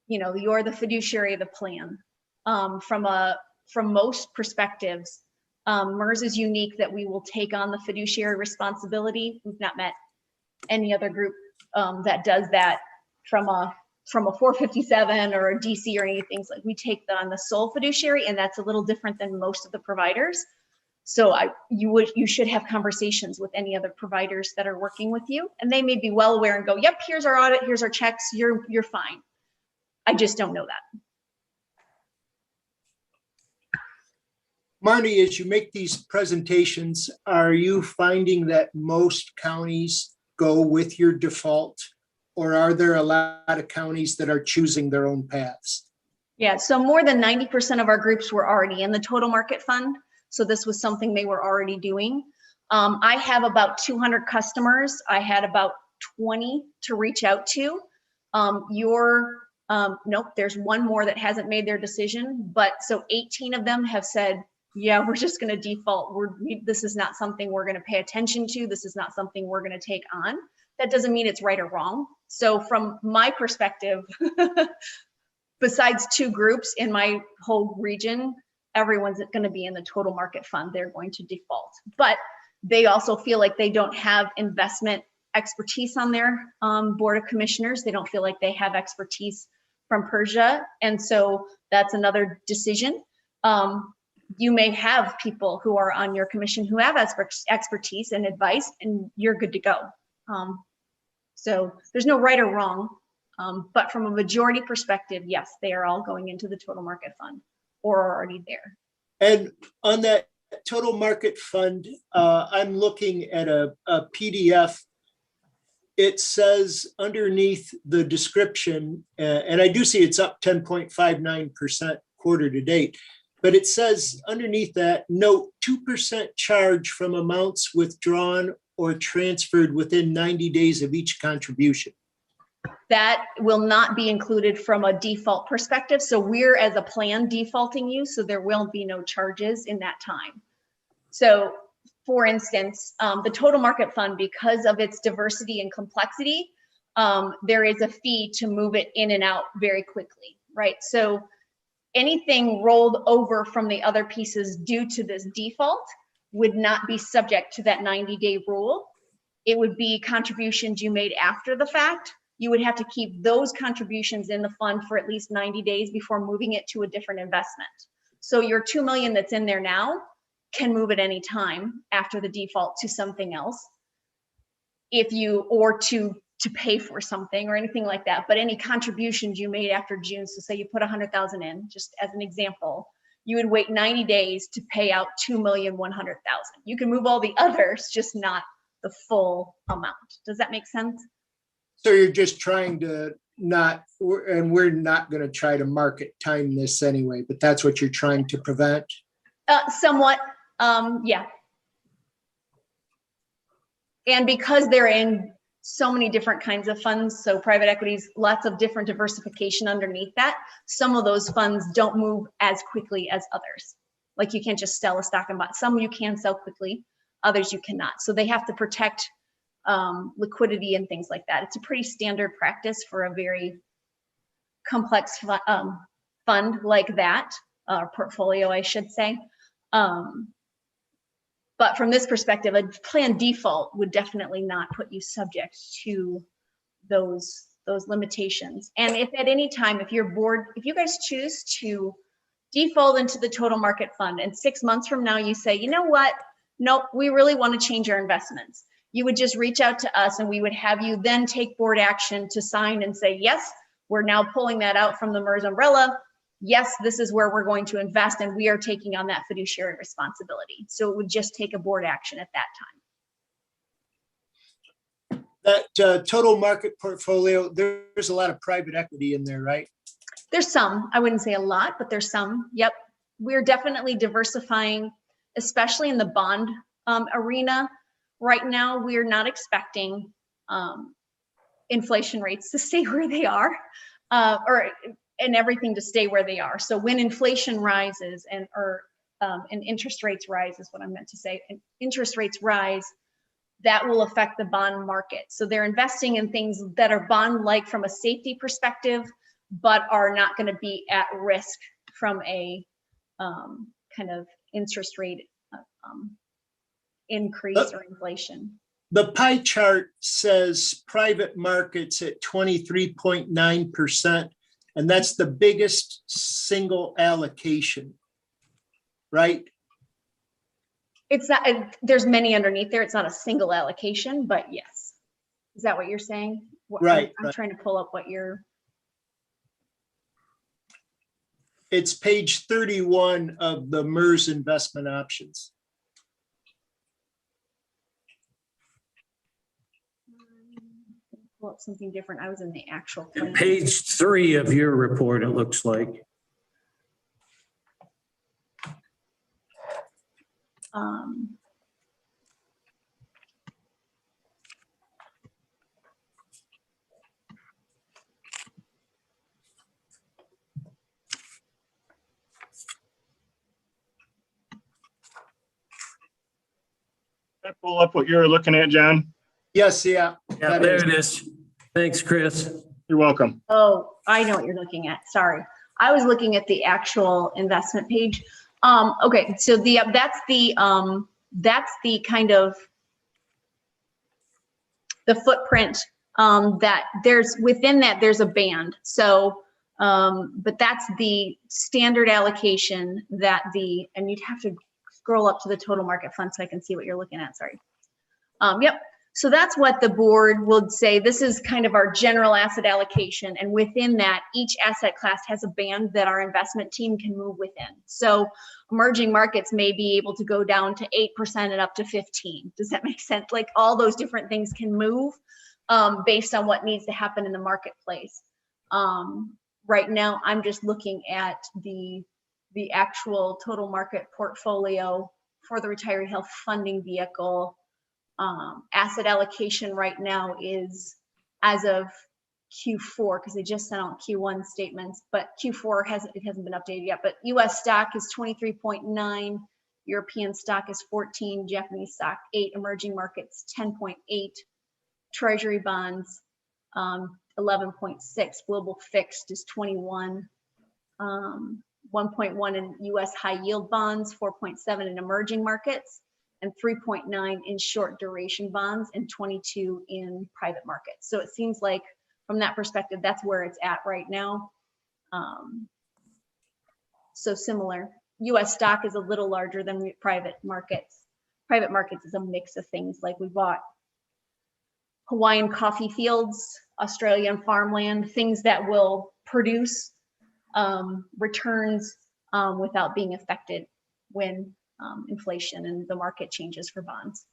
you're the fiduciary of the plan. From most perspectives, MERS is unique that we will take on the fiduciary responsibility. We've not met any other group that does that from a 457 or a DC or anything. Like, we take on the sole fiduciary, and that's a little different than most of the providers. So you should have conversations with any other providers that are working with you, and they may be well aware and go, yep, here's our audit, here's our checks, you're fine. I just don't know that. Marty, as you make these presentations, are you finding that most counties go with your default, or are there a lot of counties that are choosing their own paths? Yeah, so more than 90% of our groups were already in the total market fund. So this was something they were already doing. I have about 200 customers. I had about 20 to reach out to. Nope, there's one more that hasn't made their decision, but so 18 of them have said, yeah, we're just going to default. This is not something we're going to pay attention to. This is not something we're going to take on. That doesn't mean it's right or wrong. So from my perspective, besides 2 groups in my whole region, everyone's going to be in the total market fund. They're going to default, but they also feel like they don't have investment expertise on their board of commissioners. They don't feel like they have expertise from Persia. And so that's another decision. You may have people who are on your commission who have expertise and advice, and you're good to go. So there's no right or wrong, but from a majority perspective, yes, they are all going into the total market fund or are already there. And on that total market fund, I'm looking at a PDF. It says underneath the description, and I do see it's up 10.59% quarter to date, but it says underneath that, note 2% charge from amounts withdrawn or transferred within 90 days of each contribution. That will not be included from a default perspective. So we're, as a plan, defaulting you, so there will be no charges in that time. So for instance, the total market fund, because of its diversity and complexity, there is a fee to move it in and out very quickly, right? So anything rolled over from the other pieces due to this default would not be subject to that 90-day rule. It would be contributions you made after the fact. You would have to keep those contributions in the fund for at least 90 days before moving it to a different investment. So your 2 million that's in there now can move at any time after the default to something else, if you, or to pay for something or anything like that. But any contributions you made after June, so say you put 100,000 in, just as an example, you would wait 90 days to pay out 2,100,000. You can move all the others, just not the full amount. Does that make sense? So you're just trying to not, and we're not going to try to market time this anyway, but that's what you're trying to prevent? Somewhat, yeah. And because they're in so many different kinds of funds, so private equities, lots of different diversification underneath that, some of those funds don't move as quickly as others. Like you can't just sell a stock and buy. Some you can sell quickly, others you cannot. So they have to protect liquidity and things like that. It's a pretty standard practice for a very complex fund like that, portfolio, I should say. But from this perspective, a plan default would definitely not put you subject to those limitations. And if at any time, if your board, if you guys choose to default into the total market fund and 6 months from now you say, you know what, nope, we really want to change our investments, you would just reach out to us and we would have you then take board action to sign and say, yes, we're now pulling that out from the MERS umbrella. Yes, this is where we're going to invest and we are taking on that fiduciary responsibility. So it would just take a board action at that time. That total market portfolio, there's a lot of private equity in there, right? There's some, I wouldn't say a lot, but there's some. Yep. We're definitely diversifying, especially in the bond arena. Right now, we're not expecting inflation rates to stay where they are, and everything to stay where they are. So when inflation rises and interest rates rise is what I meant to say, and interest rates rise, that will affect the bond market. So they're investing in things that are bond-like from a safety perspective, but are not going to be at risk from a kind of interest rate increase or inflation. The pie chart says private markets at 23.9%, and that's the biggest single allocation, right? It's not, there's many underneath there. It's not a single allocation, but yes. Is that what you're saying? Right. I'm trying to pull up what you're. It's page 31 of the MERS investment options. Pull up something different. I was in the actual plan. Page 3 of your report, it looks like. Can I pull up what you're looking at, John? Yes, yeah. Yeah, there it is. Thanks, Chris. You're welcome. Oh, I know what you're looking at. Sorry. I was looking at the actual investment page. Okay, so that's the kind of the footprint that there's within that there's a band. So But that's the standard allocation that and you'd have to scroll up to the total market fund so I can see what you're looking at, sorry. Yep, so that's what the board would say. This is kind of our general asset allocation. And within that, each asset class has a band that our investment team can move within. So emerging markets may be able to go down to 8% and up to 15. Does that make sense? Like all those different things can move based on what needs to happen in the marketplace. Right now, I'm just looking at the actual total market portfolio for the retiree health funding vehicle. Asset allocation right now is as of Q4, because they just sent out Q1 statements, but Q4 hasn't been updated yet. But US stock is 23.9, European stock is 14, Japanese stock 8, emerging markets 10.8, treasury bonds 11.6, global fixed is 21, 1.1 in US high yield bonds, 4.7 in emerging markets, and 3.9 in short duration bonds, and 22 in private markets. So it seems like from that perspective, that's where it's at right now. So similar. US stock is a little larger than private markets. Private markets is a mix of things, like we bought Hawaiian coffee fields, Australian farmland, things that will produce returns without being affected when inflation and the market changes for bonds.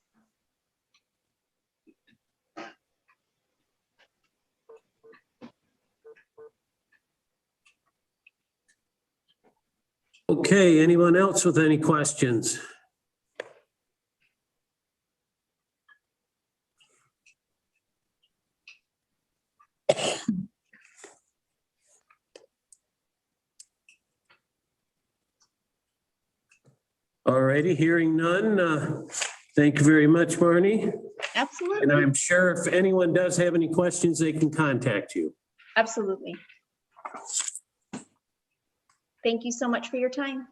Okay, anyone else with any questions? All righty, hearing none. Thank you very much, Marnie. Absolutely. And I'm sure if anyone does have any questions, they can contact you. Absolutely. Thank you so much for your time.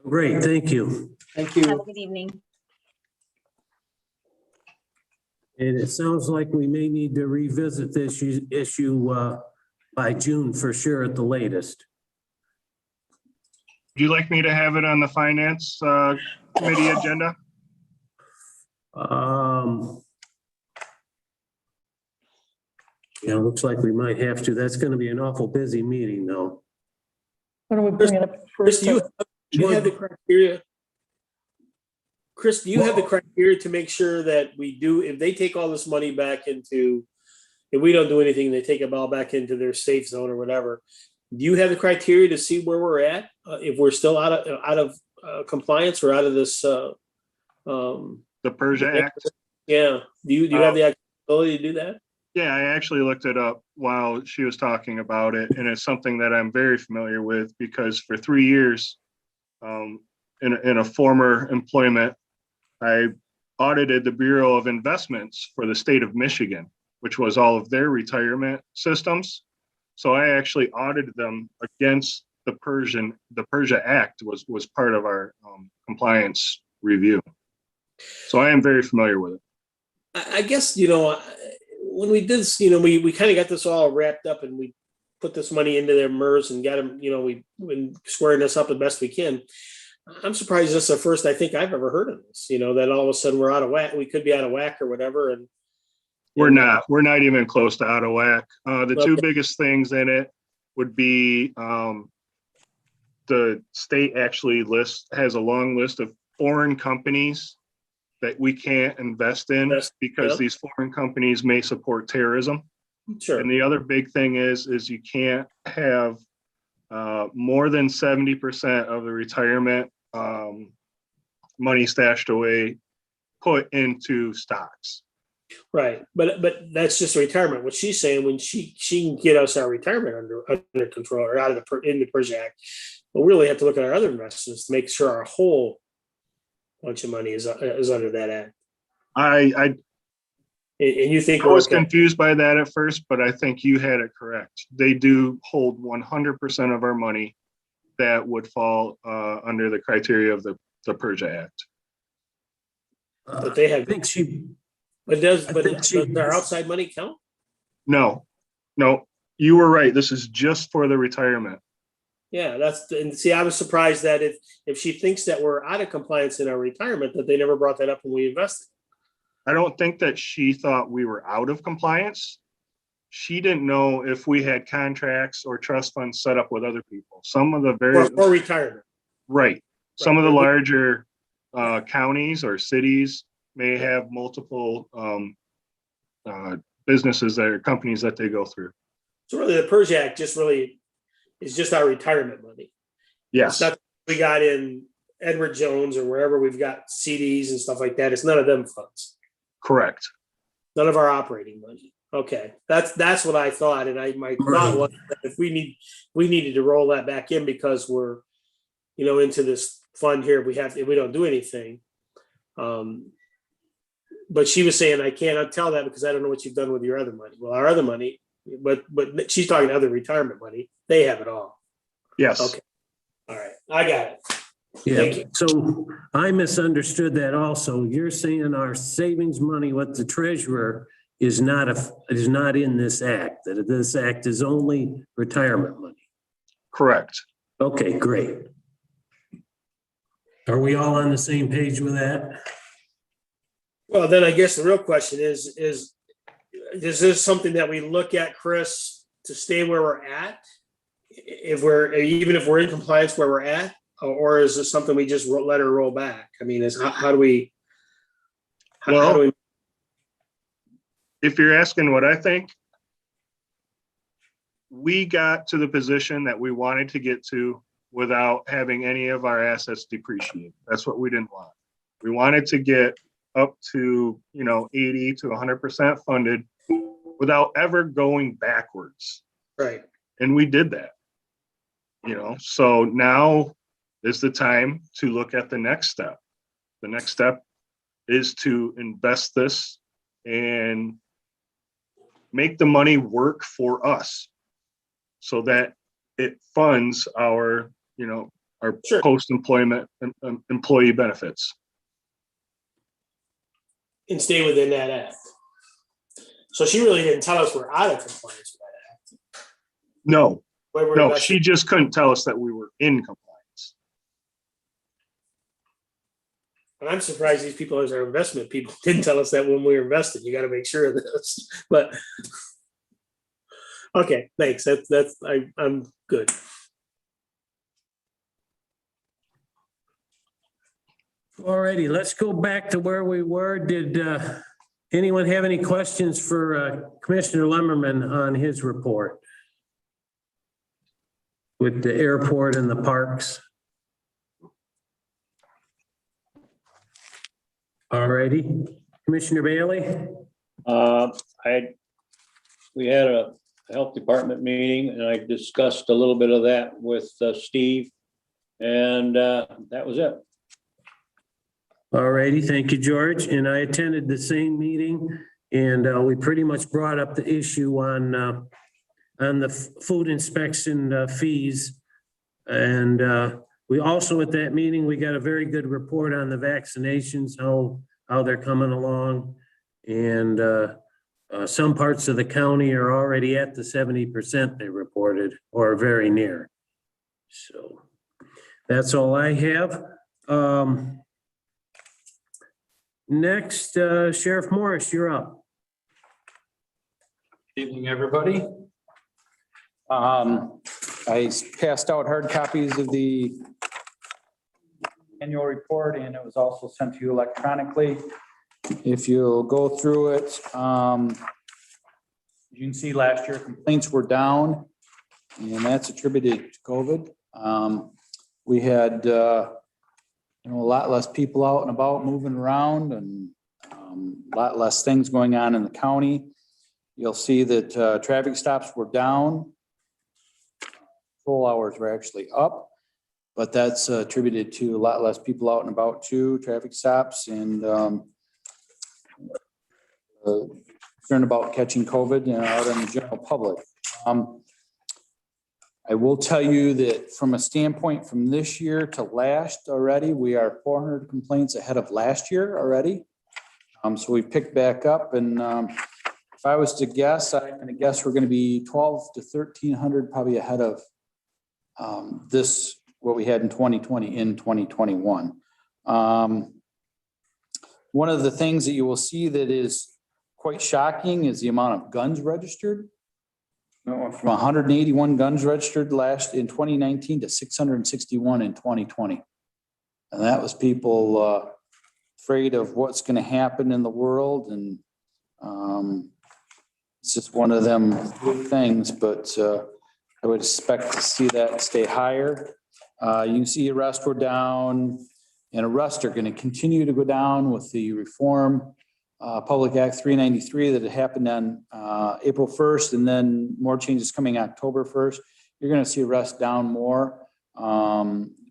Great, thank you. Thank Have you. a good evening. And it sounds like we may need to revisit this issue by June for sure at the latest. Would you like me to have it on the finance committee agenda? Yeah, looks like we might have to. That's going to be an awful busy meeting though. When are we bringing it up Chris, first? do you have the criteria? Chris, do you have the criteria to make sure that we do, if they take all this money back into, if we don't do anything, they take it all back into their safe zone or whatever. Do you have the criteria to see where we're at? If we're still out of compliance or out of this? The Persia Act? Yeah. Do you have the ability to do that? Yeah, I actually looked it up while she was talking about it, and it's something that I'm very familiar with because for 3 years, in a former employment, I audited the Bureau of Investments for the state of Michigan, which was all of their retirement systems. So I actually audited them against the Persia Act was part of our compliance review. So I am very familiar with it. I guess, when we did this, we kind of got this all wrapped up and we put this money into their MERS and got them, we've been squaring this up the best we can. I'm surprised this is the first I think I've ever heard of this, that all of a sudden we're out of whack. We could be out of whack or whatever. And we're not even close to out of whack. The two biggest things in it would be the state actually has a long list of foreign companies that we can't invest in because these foreign companies may support terrorism. Sure. And the other big thing is you can't have more than 70% of the retirement money stashed away put into stocks. Right. But that's just retirement. What she's saying, when she can get us our retirement under control or out of in the Persia Act, we'll really have to look at our other investments to make sure our whole bunch of money is under that act. And you think I was confused by that at first, but I think you had it correct. They do hold 100% of our money that would fall under the criteria of the Persia Act. But they have. I think she. But does our outside money count? No. You were right. This is just for the retirement. Yeah, and see, I was surprised that if she thinks that we're out of compliance in our retirement, that they never brought that up when we invested. I don't think that she thought we were out of compliance. She didn't know if we had contracts or trust funds set up with other people. Some of the For retirement. right. Some Right. of the larger counties or cities may have multiple businesses or companies that they go through. So really, the PERS Act is just our retirement money. Yes, It's not we got in Edward Jones or wherever we've got CDs and stuff like that. It's none of them funds. correct. None of our operating money. Okay, that's what I thought, and my thought was that if we needed to roll that back in because we're, into this fund here, if we don't do anything. But she was saying I cannot tell that because I don't know what you've done with your other money. Well, our other money, but she's talking other retirement money. They have it all. Yes. Okay. All right, I got it. Yeah, Thank you. so I misunderstood that also. You're saying our savings money with the treasurer is not in this act, that this act is only retirement money. Correct. Okay, great. Are we all on the same page with that? Well, then I guess the real question is this something that we look at, Chris, to stay where we're at? Even if we're in compliance where we're at, or is this something we just let her roll back? I mean, how do we? If you're asking what I think, we got to the position that we wanted to get to without having any of our assets depreciate. That's what we didn't want. We wanted to get up to, 80 to 100% funded without ever going backwards. Right. And we did that. So now is the time to look at the next step. The next step is to invest this and make the money work for us so that it funds our, our Sure. post-employment employee benefits. And stay within that act. So she really didn't tell us we're out of compliance with that act. No, Where we're no, invested. she just couldn't tell us that we were in compliance. And I'm surprised these people, as our investment people, didn't tell us that when we were invested. You got to make sure of this. But okay, thanks. I'm good. All righty, let's go back to where we were. Did anyone have any questions for Commissioner Lemmerman on his report with the airport and the parks? All righty, Commissioner Bailey? We had a health department meeting and I discussed a little bit of that with Steve, and that was it. All righty, thank you, George. And I attended the same meeting, and we pretty much brought up the issue on the food inspection fees. And we also, at that meeting, we got a very good report on the vaccinations, how they're coming along. And some parts of the county are already at the 70% they reported, or very near. So that's all I have. Next, Sheriff Morris, you're up. Evening, everybody. I passed out hard copies of the annual report, and it was also sent to you electronically. If you'll go through it, you can see last year complaints were down, and that's attributed to COVID. We had a lot less people out and about moving around, and a lot less things going on in the county. You'll see that traffic stops were down. Patrol hours were actually up, but that's attributed to a lot less people out and about too, traffic stops, and concerned about catching COVID out in the general public. I will tell you that from a standpoint from this year to last already, we are 400 complaints ahead of last year already. So we picked back up, and if I was to guess, I'm gonna guess we're gonna be 12 to 1,300, probably ahead of this, what we had in 2020, in 2021. One of the things that you will see that is quite shocking is the amount of guns registered. From 181 guns registered last in 2019 to 661 in 2020. And that was people afraid of what's going to happen in the world. And it's just one of them things, but I would expect to see that stay higher. You can see arrests were down, and arrests are going to continue to go down with the reform Public Act 393 that had happened on April 1st, and then more changes coming October 1st. You're going to see arrests down more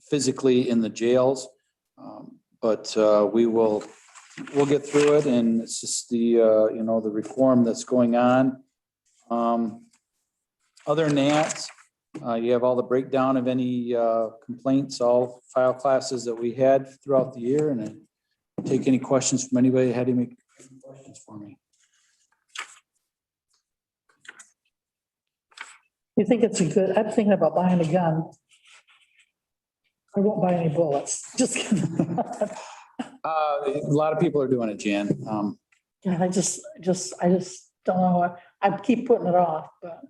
physically in the jails, but we'll get through it, and it's just the the reform that's going on. Other than that, you have all the breakdown of any complaints, all file classes that we had throughout the year, and I'll take any questions from anybody that had any questions for me. You think it's a good, I'm thinking about buying a gun. I won't buy any bullets, just kidding. A lot of people are doing it, Jan. Yeah, I just don't know. I keep putting it off, but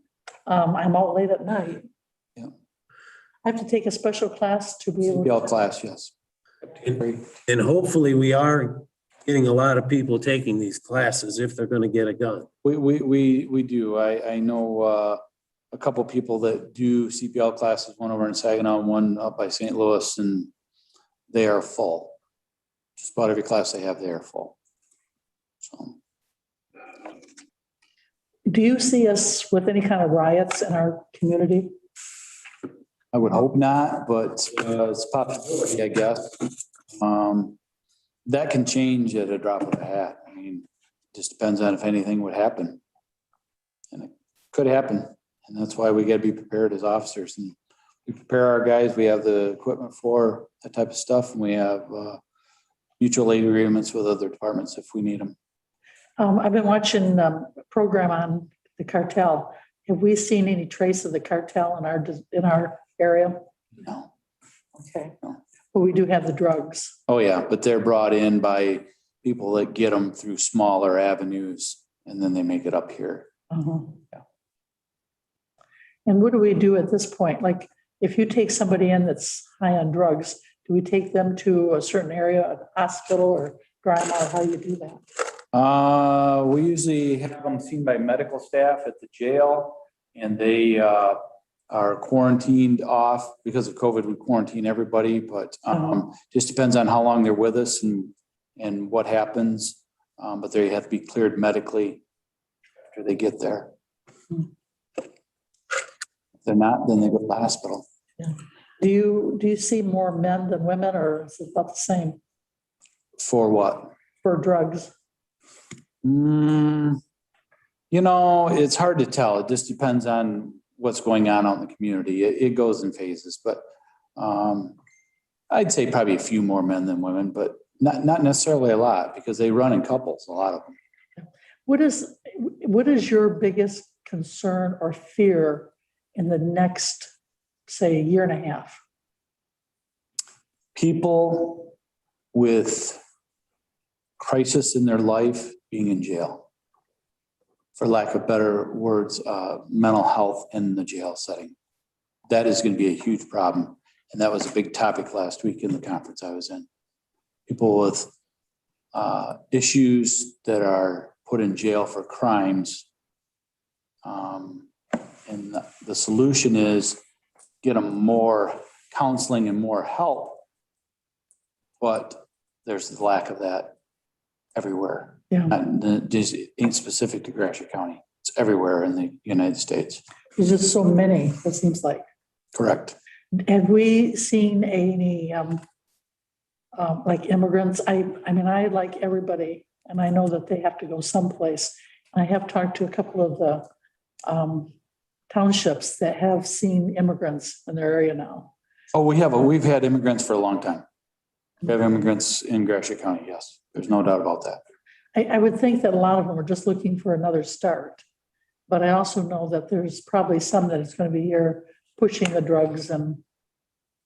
I'm out late at night. Yeah. I have to take a special class to be able CPL to. class, yes. And hopefully we are getting a lot of people taking these classes if they're gonna get a gun. We do. I know a couple people that do CPL classes, one over in Saginaw, one up by St. Louis, and they are full. Just about every class they have, they are full. So. Do you see us with any kind of riots in our community? I would hope not, but it's a possibility, I guess. That can change at a drop of a hat. I mean, it just depends on if anything would happen. And it could happen. And that's why we got to be prepared as officers. And we prepare our guys. We have the equipment for that type of stuff. And we have mutual aid agreements with other departments if we need them. I've been watching a program on the cartel. Have we seen any trace of the cartel in our area? No. Okay. No. But we do have the drugs. Oh, yeah. But they're brought in by people that get them through smaller avenues and then they make it up here. Uh-huh. Yeah. And what do we do at this point? Like, if you take somebody in that's high on drugs, do we take them to a certain area, a hospital, or dry them out? How do you do that? We usually have them seen by medical staff at the jail, and they are quarantined off because of COVID. We quarantine everybody, but just depends on how long they're with us and what happens. But they have to be cleared medically after they get there. If they're not, then they go to the hospital. Yeah. Do you see more men than women, or is it about the same For what? for drugs? It's hard to tell. It just depends on what's going on out in the community. It goes in phases, but I'd say probably a few more men than women, but not necessarily a lot because they run in couples, a lot of them. What is your biggest concern or fear in the next, say, year and a half? People with crisis in their life being in jail, for lack of better words, mental health in the jail setting. That is going to be a huge problem. And that was a big topic last week in the conference I was in. People with issues that are put in jail for crimes. And the solution is get them more counseling and more help. But there's the lack of that everywhere. Yeah. Just ain't specific to Gratiot County. It's everywhere in the United States. There's just so many, it seems like. Correct. Have we seen any, like immigrants? I mean, I like everybody, and I know that they have to go someplace. I have talked to a couple of the townships that have seen immigrants in their area now. Oh, we've had immigrants for a long time. We have immigrants in Gratiot County, yes. There's no doubt about that. I would think that a lot of them are just looking for another start. But I also know that there's probably some that it's going to be here pushing the drugs and.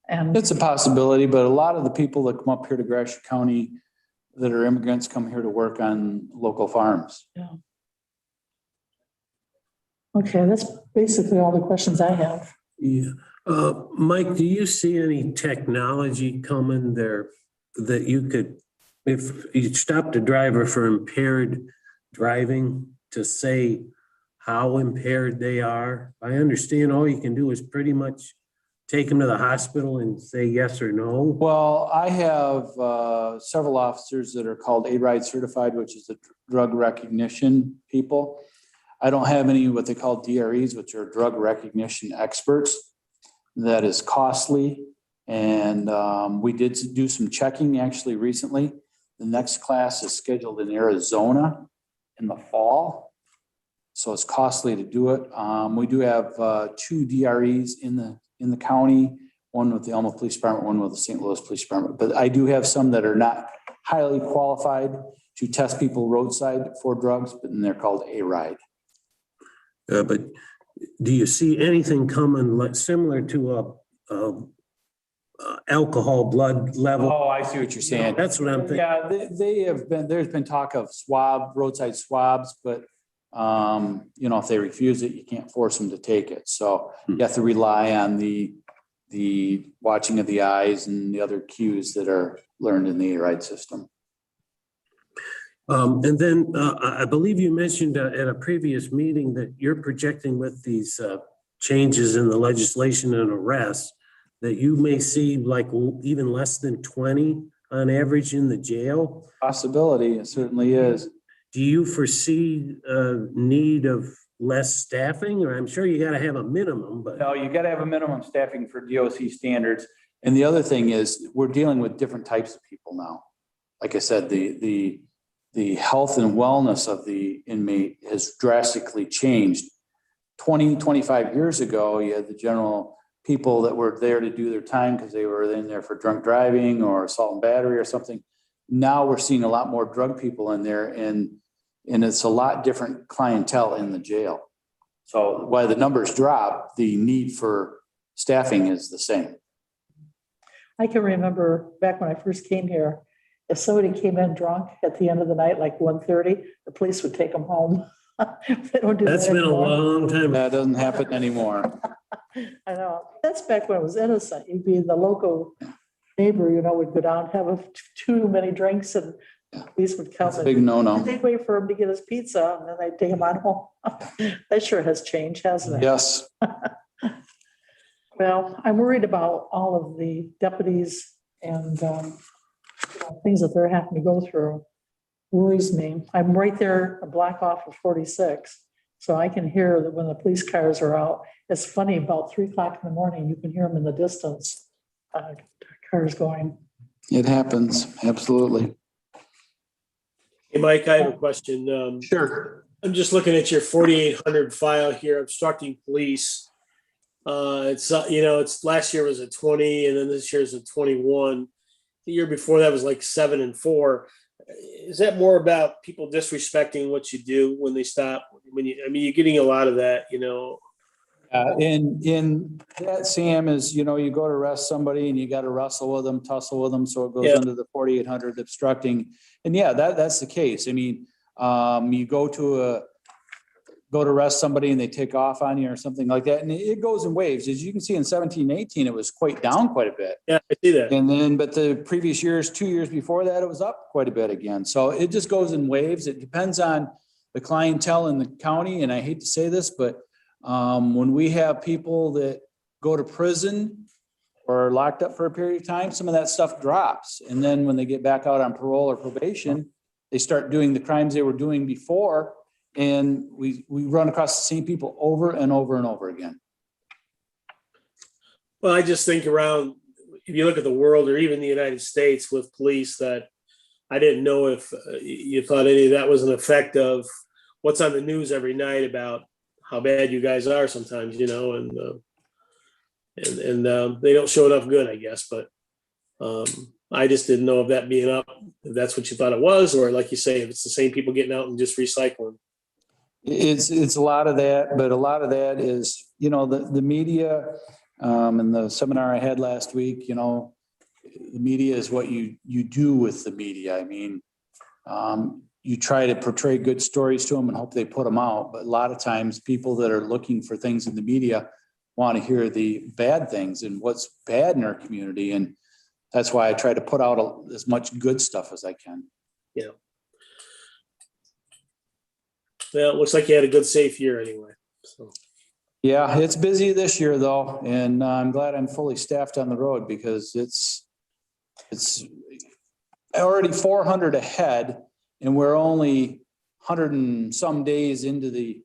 It's a possibility, but a lot of the people that come up here to Gratiot County that are immigrants come here to work on local farms. Yeah. Okay, that's basically all the questions I have. Yeah. Mike, do you see any technology coming there that you could, if you stopped a driver for impaired driving, to say how impaired they are? I understand all you can do is pretty much take them to the hospital and say yes or no. Well, I have several officers that are called A-Ride certified, which is the drug recognition people. I don't have any what they call DREs, which are drug recognition experts. That is costly. And we did do some checking actually recently. The next class is scheduled in Arizona in the fall. So it's costly to do it. We do have 2 DREs in the county, one with the Elma Police Department, one with the St. Louis Police Department. But I do have some that are not highly qualified to test people roadside for drugs, but they're called A-Ride. But do you see anything coming like similar to a alcohol blood level? Oh, I see what you're saying. That's what I'm thinking. Yeah, they have been, there's been talk of roadside swabs, but if they refuse it, you can't force them to take it. So you have to rely on the watching of the eyes and the other cues that are learned in the A-Ride system. And then I believe you mentioned at a previous meeting that you're projecting with these changes in the legislation and arrests that you may see like even less than 20 on average in the jail. Possibility, it certainly is. Do you foresee a need of less staffing? Or I'm sure you got to have a minimum, but. No, you got to have a minimum staffing for DOC standards. And the other thing is we're dealing with different types of people now. Like I said, the health and wellness of the inmate has drastically changed. 20, 25 years ago, you had the general people that were there to do their time because they were in there for drunk driving or assault and battery or something. Now we're seeing a lot more drug people in there, and it's a lot different clientele in the jail. So while the numbers drop, the need for staffing is the same. I can remember back when I first came here, if somebody came in drunk at the end of the night, like 1:30, the police would take them home. They don't do That's that been a anymore. long time. That doesn't happen anymore. I know. That's back when it was innocent. You'd be the local neighbor, would go down, have too many drinks, and police would come. It's a big no-no. They'd wait for him to get his pizza, and then they'd take him on home. That sure has changed, hasn't it? Yes. Well, I'm worried about all of the deputies and things that they're having to go through. Worries me. I'm right there, a block off of 46, so I can hear that when the police cars are out. It's funny, about 3 o'clock in the morning, you can hear them in the distance, cars going. It happens. Absolutely. Hey, Mike, I have a question. Sure. I'm just looking at your 4,800 file here, obstructing police. It's last year was a 20, and then this year is a 21. The year before that was like 7 and 4. Is that more about people disrespecting what you do when they stop? You're getting a lot of that, In that, Sam, is, you go to arrest somebody and you got to wrestle with them, tussle with them. So it goes under the 4,800 obstructing. And yeah, that's the case. You go to arrest somebody and they take off on you or something like that. And it goes in waves. As you can see in 17, 18, it was down quite a bit. Yeah, I see that. And then, but the previous years, 2 years before that, it was up quite a bit again. So it just goes in waves. It depends on the clientele in the county. And I hate to say this, but when we have people that go to prison or are locked up for a period of time, some of that stuff drops. And then when they get back out on parole or probation, they start doing the crimes they were doing before. And we run across the same people over and over and over again. Well, I just think around, if you look at the world or even the United States with police, that I didn't know if you thought any of that was an effect of what's on the news every night about how bad you guys are sometimes, and they don't show enough good, I guess. But I just didn't know if that being up, if that's what you thought it was, or like you say, if it's the same people getting out and just recycling. It's a lot of that, but a lot of that is, the media, and the seminar I had last week, the media is what you do with the media. I mean, you try to portray good stories to them and hope they put them out. But a lot of times people that are looking for things in the media want to hear the bad things and what's bad in our community. And that's why I try to put out as much good stuff as I can. Yeah. Well, it looks like you had a good, safe year anyway. So. Yeah, it's busy this year though. And I'm glad I'm fully staffed on the road because it's already 400 ahead and we're only 100 and some days into the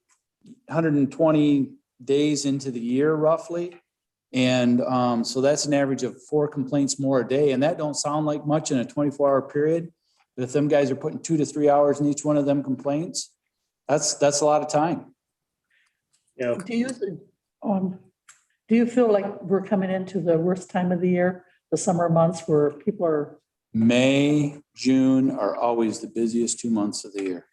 120 days into the year roughly. And so that's an average of 4 complaints more a day. And that don't sound like much in a 24-hour period. But if them guys are putting 2 to 3 hours in each one of them complaints, that's a lot of time. Yeah. Do you feel like we're coming into the worst time of the year, the summer months where people are? May, June are always the busiest 2 months of the year.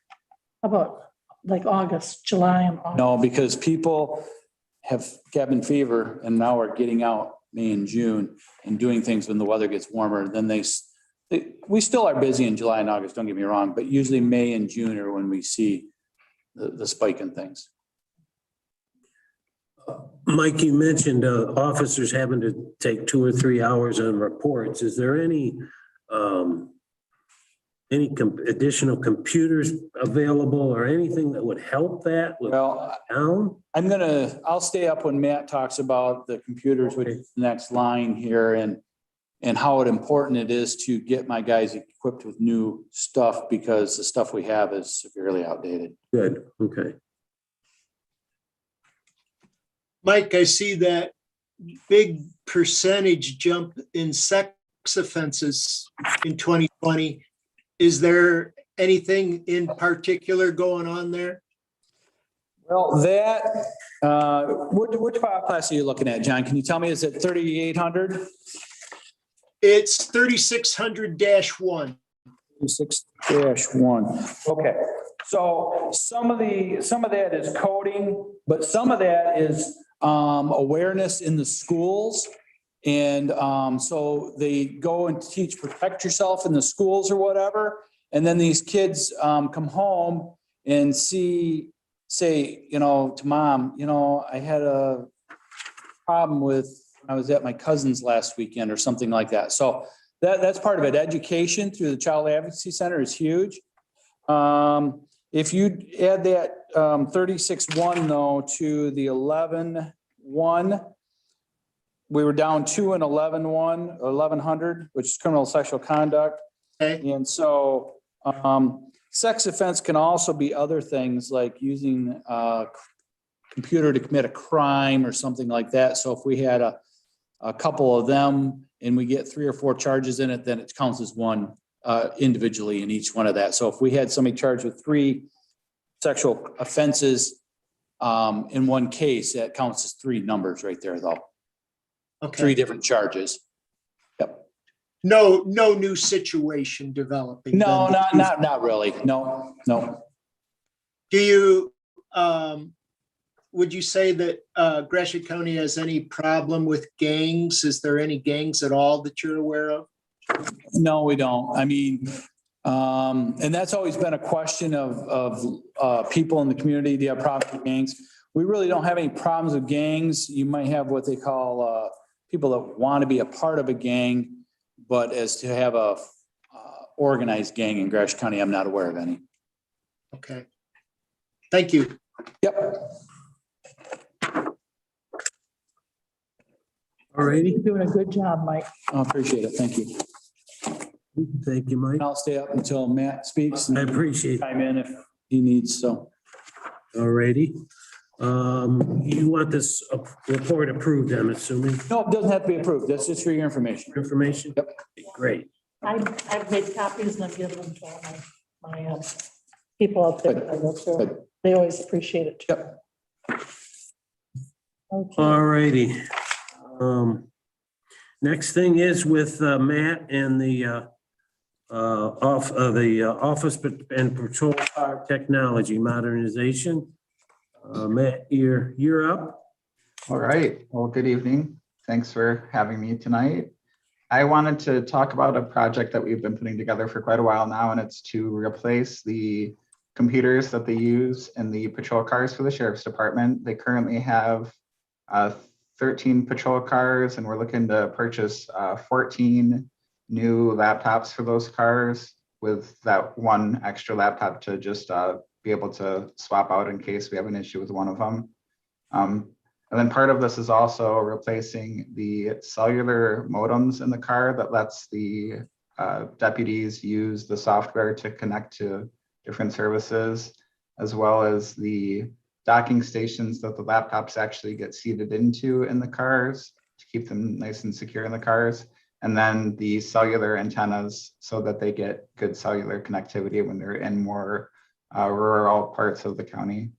How about like August, July and August? No, because people have cabin fever and now are getting out May and June and doing things when the weather gets warmer. Then we still are busy in July and August, don't get me wrong, but usually May and June are when we see the spike in things. Mike, you mentioned officers having to take 2 or 3 hours on reports. Is there any additional computers available or anything that would help that with town? I'll stay up when Matt talks about the computers, which is the next line here, and how important it is to get my guys equipped with new stuff because the stuff we have is severely outdated. Good, okay. Mike, I see that big percentage jump in sex offenses in 2020. Is there anything in particular going on there? Well, which file class are you looking at, John? Can you tell me, is it 3,800? It's 3,600-1. 36-1. Okay. So some of that is coding, but some of that is awareness in the schools. And so they go and teach protect yourself in the schools or whatever. And then these kids come home and say, to mom, I had a problem with, I was at my cousin's last weekend or something like that. So that's part of it. Education through the Child Advocacy Center is huge. If you add that 36-1 though to the 11-1, we were down 2 and 11-1, 1,100, which is criminal sexual conduct. Okay. And so sex offense can also be other things like using a computer to commit a crime or something like that. So if we had a couple of them and we get 3 or 4 charges in it, then it counts as one individually in each one of that. So if we had somebody charged with 3 sexual offenses in one case, that counts as 3 numbers right there though. Okay. 3 different charges. Yep. No new situation developing. No, then? not really. No. Do you, would you say that Gratiot County has any problem with gangs? Is there any gangs at all that you're aware of? No, we don't. I mean, and that's always been a question of people in the community. Do you have problems with gangs? We really don't have any problems with gangs. You might have what they call people that want to be a part of a gang, but as to have a organized gang in Gratiot County, I'm not aware of any. Okay. Thank you. Yep. All righty. You're doing a good job, Mike. I appreciate it. Thank you. Thank you, Mike. I'll stay up until Matt speaks. I appreciate it. Chime in if he needs, so. All righty. You want this report approved, I'm assuming? No, it doesn't have to be approved. That's just for your information. Information? Yep. Great. I've made copies and I've given them to all my people out there. Good. They always appreciate it. Yep. Okay. All righty. Next thing is with Matt and the Office and Patrol Car Technology Modernization. Matt, you're up. All right. Well, good evening. Thanks for having me tonight. I wanted to talk about a project that we've been putting together for quite a while now, and it's to replace the computers that they use in the patrol cars for the sheriff's department. They currently have 13 patrol cars, and we're looking to purchase 14 new laptops for those cars, with that one extra laptop to just be able to swap out in case we have an issue with one of them. And then part of this is also replacing the cellular modems in the car that lets the deputies use the software to connect to different services, as well as the docking stations that the laptops actually get seated into in the cars to keep them nice and secure in the cars. And then the cellular antennas so that they get good cellular connectivity when they're in more rural parts of the county.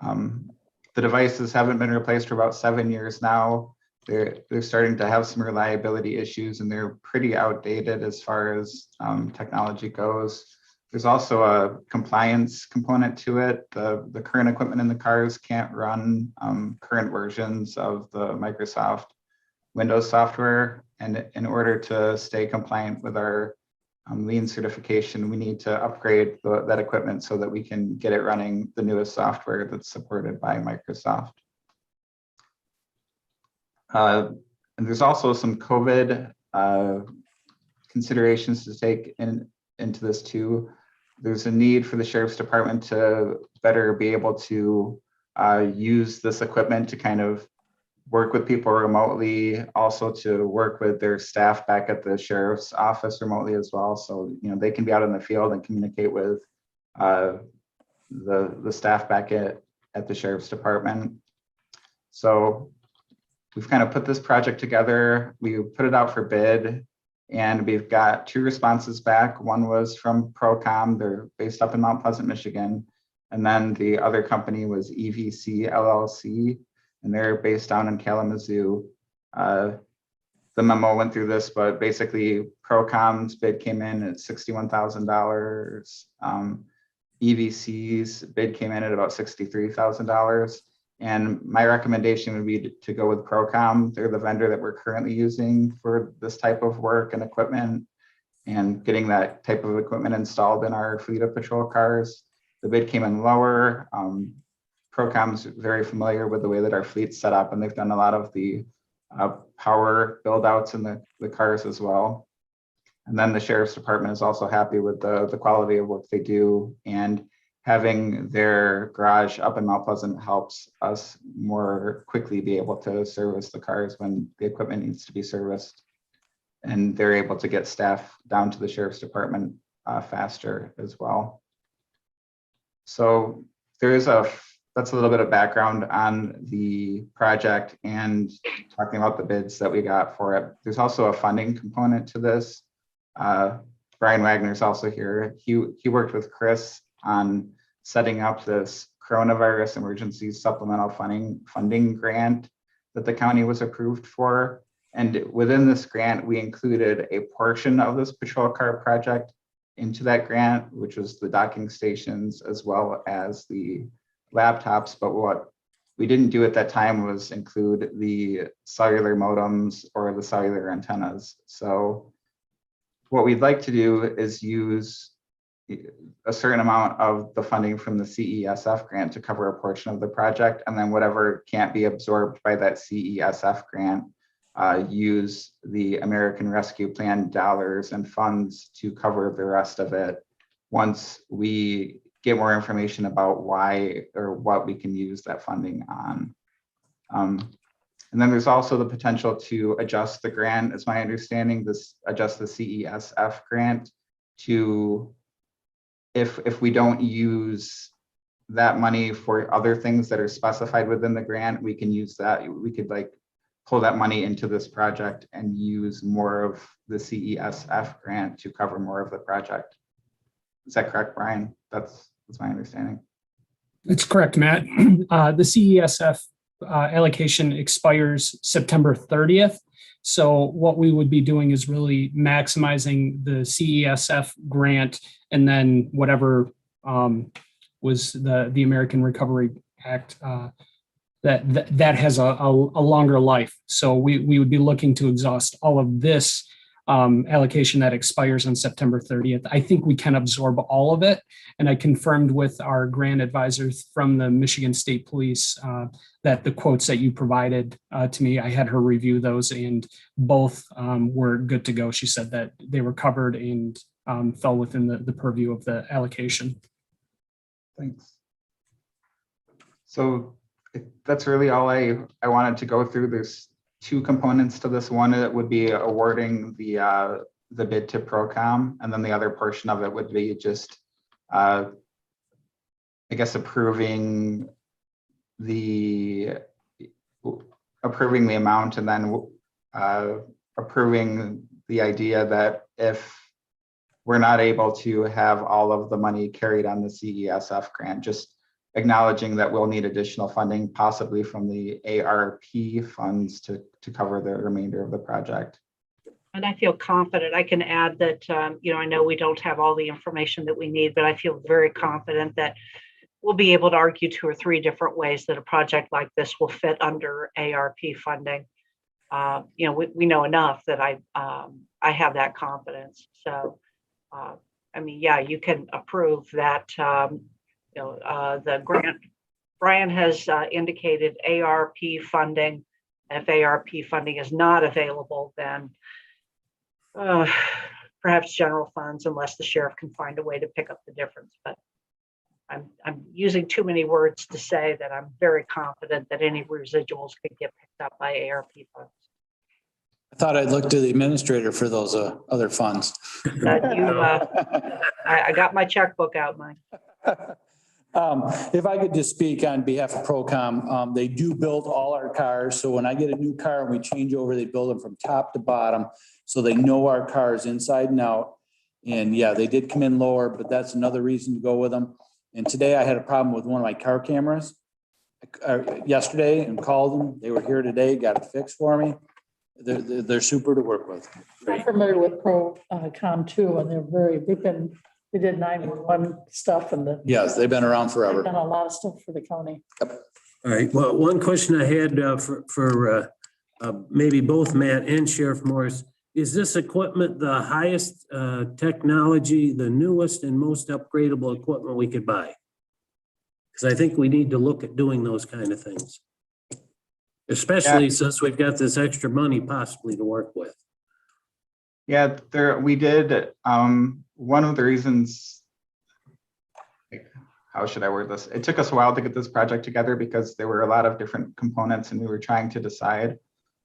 The devices haven't been replaced for about 7 years now. They're starting to have some reliability issues, and they're pretty outdated as far as technology goes. There's also a compliance component to it. The current equipment in the cars can't run current versions of the Microsoft Windows software. And in order to stay compliant with our lean certification, we need to upgrade that equipment so that we can get it running the newest software that's supported by Microsoft. And there's also some COVID considerations to take into this too. There's a need for the sheriff's department to better be able to use this equipment to kind of work with people remotely, also to work with their staff back at the sheriff's office remotely as well. So, they can be out in the field and communicate with the staff back at the sheriff's department. So we've kind of put this project together. We put it out for bid, and we've got 2 responses back. One was from Procom. They're based up in Mount Pleasant, Michigan. And then the other company was EVC LLC, and they're based down in Kalamazoo. The memo went through this, but basically Procom's bid came in at $61,000. EVC's bid came in at about $63,000. And my recommendation would be to go with Procom. They're the vendor that we're currently using for this type of work and equipment, and getting that type of equipment installed in our fleet of patrol cars. The bid came in lower. Procom's very familiar with the way that our fleet's set up, and they've done a lot of the power build outs in the cars as well. And then the sheriff's department is also happy with the quality of work they do, and having their garage up in Mount Pleasant helps us more quickly be able to service the cars when the equipment needs to be serviced. And they're able to get staff down to the sheriff's department faster as well. So that's a little bit of background on the project and talking about the bids that we got for it. There's also a funding component to this. Brian Wagner's also here. He worked with Chris on setting up this coronavirus emergency supplemental funding grant that the county was approved for. And within this grant, we included a portion of this patrol car project into that grant, which was the docking stations as well as the laptops. But what we didn't do at that time was include the cellular modems or the cellular antennas. So what we'd like to do is use a certain amount of the funding from the CESF grant to cover a portion of the project, and then whatever can't be absorbed by that CESF grant, use the American Rescue Plan dollars and funds to cover the rest of it once we get more information about why or what we can use that funding on. And then there's also the potential to adjust the grant, as my understanding, adjust the CESF grant to, if we don't use that money for other things that are specified within the grant, we can use that. We could pull that money into this project and use more of the CESF grant to cover more of the project. Is that correct, Brian? That's my understanding. That's correct, Matt. The CESF allocation expires September 30th. So what we would be doing is really maximizing the CESF grant, and then whatever was the American Recovery Act that has a longer life. So we would be looking to exhaust all of this allocation that expires on September 30th. I think we can absorb all of it. And I confirmed with our grant advisors from the Michigan State Police that the quotes that you provided to me, I had her review those, and both were good to go. She said that they were covered and fell within the purview of the allocation. Thanks. So that's really all I wanted to go through. There's two components to this. One, it would be awarding the bid to Procom, and then the other portion of it would be just, I guess, approving the amount, and then approving the idea that if we're not able to have all of the money carried on the CESF grant, just acknowledging that we'll need additional funding, possibly from the ARP funds to cover the remainder of the project. And I feel confident. I can add that, I know we don't have all the information that we need, but I feel very confident that we'll be able to argue 2 or 3 different ways that a project like this will fit under ARP funding. We know enough that I have that confidence. So, you can approve that. The grant, Brian has indicated ARP funding. If ARP funding is not available, then perhaps general funds, unless the sheriff can find a way to pick up the difference. But I'm using too many words to say that I'm very confident that any residuals could get picked up by ARP funds. I thought I'd look to the administrator for those other funds. I got my checkbook out, Mike. If I could just speak on behalf of Procom, they do build all our cars. So when I get a new car and we change over, they build them from top to bottom. So they know our cars inside and out. And yeah, they did come in lower, but that's another reason to go with them. And today I had a problem with one of my car cameras yesterday and called them. They were here today, got it fixed for me. They're super to work with. I'm familiar with Procom too, and they did 911 stuff and Yes, they've been around they've forever. done a lot of stuff for the county. All right, well, one question I had for maybe both Matt and Sheriff Morris, is this equipment the highest technology, the newest and most upgradable equipment we could buy? Because I think we need to look at doing those kind of things. Especially since we've got this extra money possibly to work with. Yeah, we did. One of the reasons, how should I word this? It took us a while to get this project together because there were a lot of different components and we were trying to decide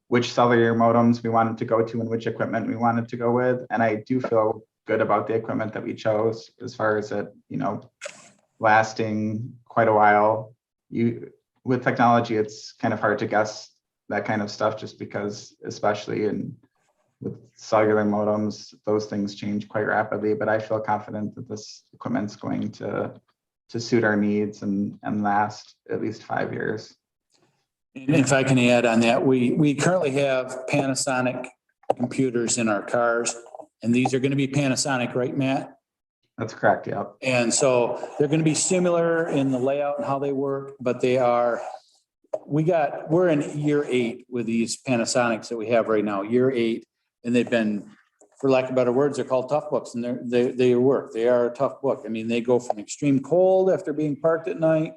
which cellular modems we wanted to go to and which equipment we wanted to go with. And I do feel good about the equipment that we chose as far as it, lasting quite a while. With technology, it's kind of hard to guess that kind of stuff just because, especially with cellular modems, those things change quite rapidly, but I feel confident that this equipment's going to suit our needs and last at least 5 years. And if I can add on that, we currently have Panasonic computers in our cars, and these are going to be Panasonic, right, Matt? That's correct, yeah. And so they're going to be similar in the layout and how they work, but we're in year 8 with these Panasonics that we have right now, year 8. And they've been, for lack of better words, they're called tough books, and they work. They are a tough book. I mean, they go from extreme cold after being parked at night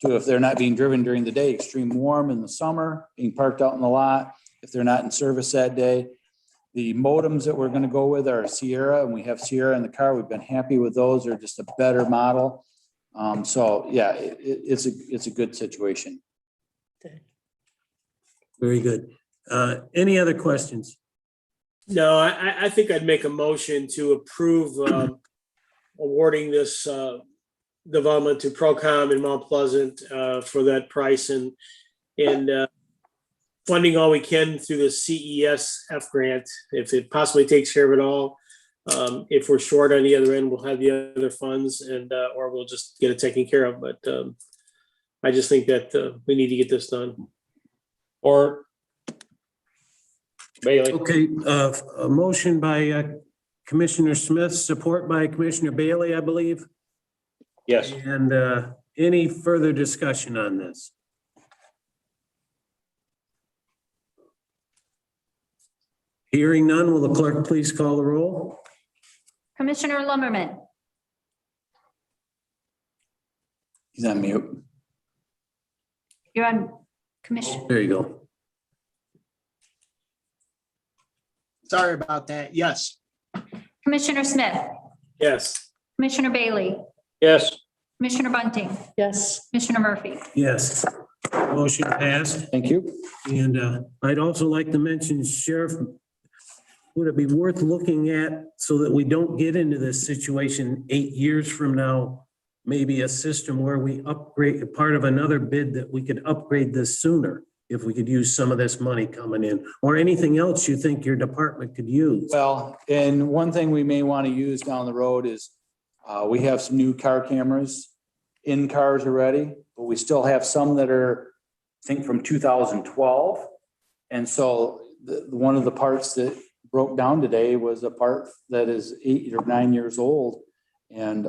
to, if they're not being driven during the day, extreme warm in the summer, being parked out in the lot, if they're not in service that day. The modems that we're going to go with are Sierra, and we have Sierra in the car. We've been happy with those. They're just a better model. So yeah, it's a good situation. Very good. Any other questions? No, I think I'd make a motion to approve awarding this development to Procom in Mount Pleasant for that price and funding all we can through the CESF grant, if it possibly takes care of it all. If we're short on the other end, we'll have the other funds or we'll just get it taken care of. But I just think that we need to get this done. Or Bailey? Okay, a motion by Commissioner Smith, support by Commissioner Bailey, I believe. Yes. And any further discussion on this? Hearing none, will the clerk please call the roll? Commissioner Lumberman, He's on mute. you're on commission. There you go. Sorry about that. Yes. Commissioner Smith, Yes. Commissioner Bailey, Yes. Commissioner Bunting, Yes, Commissioner Murphy. Yes. Motion passed. Thank you. And I'd also like to mention, Sheriff, would it be worth looking at so that we don't get into this situation 8 years from now? Maybe a system where we upgrade, part of another bid that we could upgrade this sooner if we could use some of this money coming in, or anything else you think your department could use. Well, and one thing we may want to use down the road is we have some new car cameras in cars already, but we still have some that are, I think, from 2012. And so one of the parts that broke down today was a part that is 8 or 9 years old. And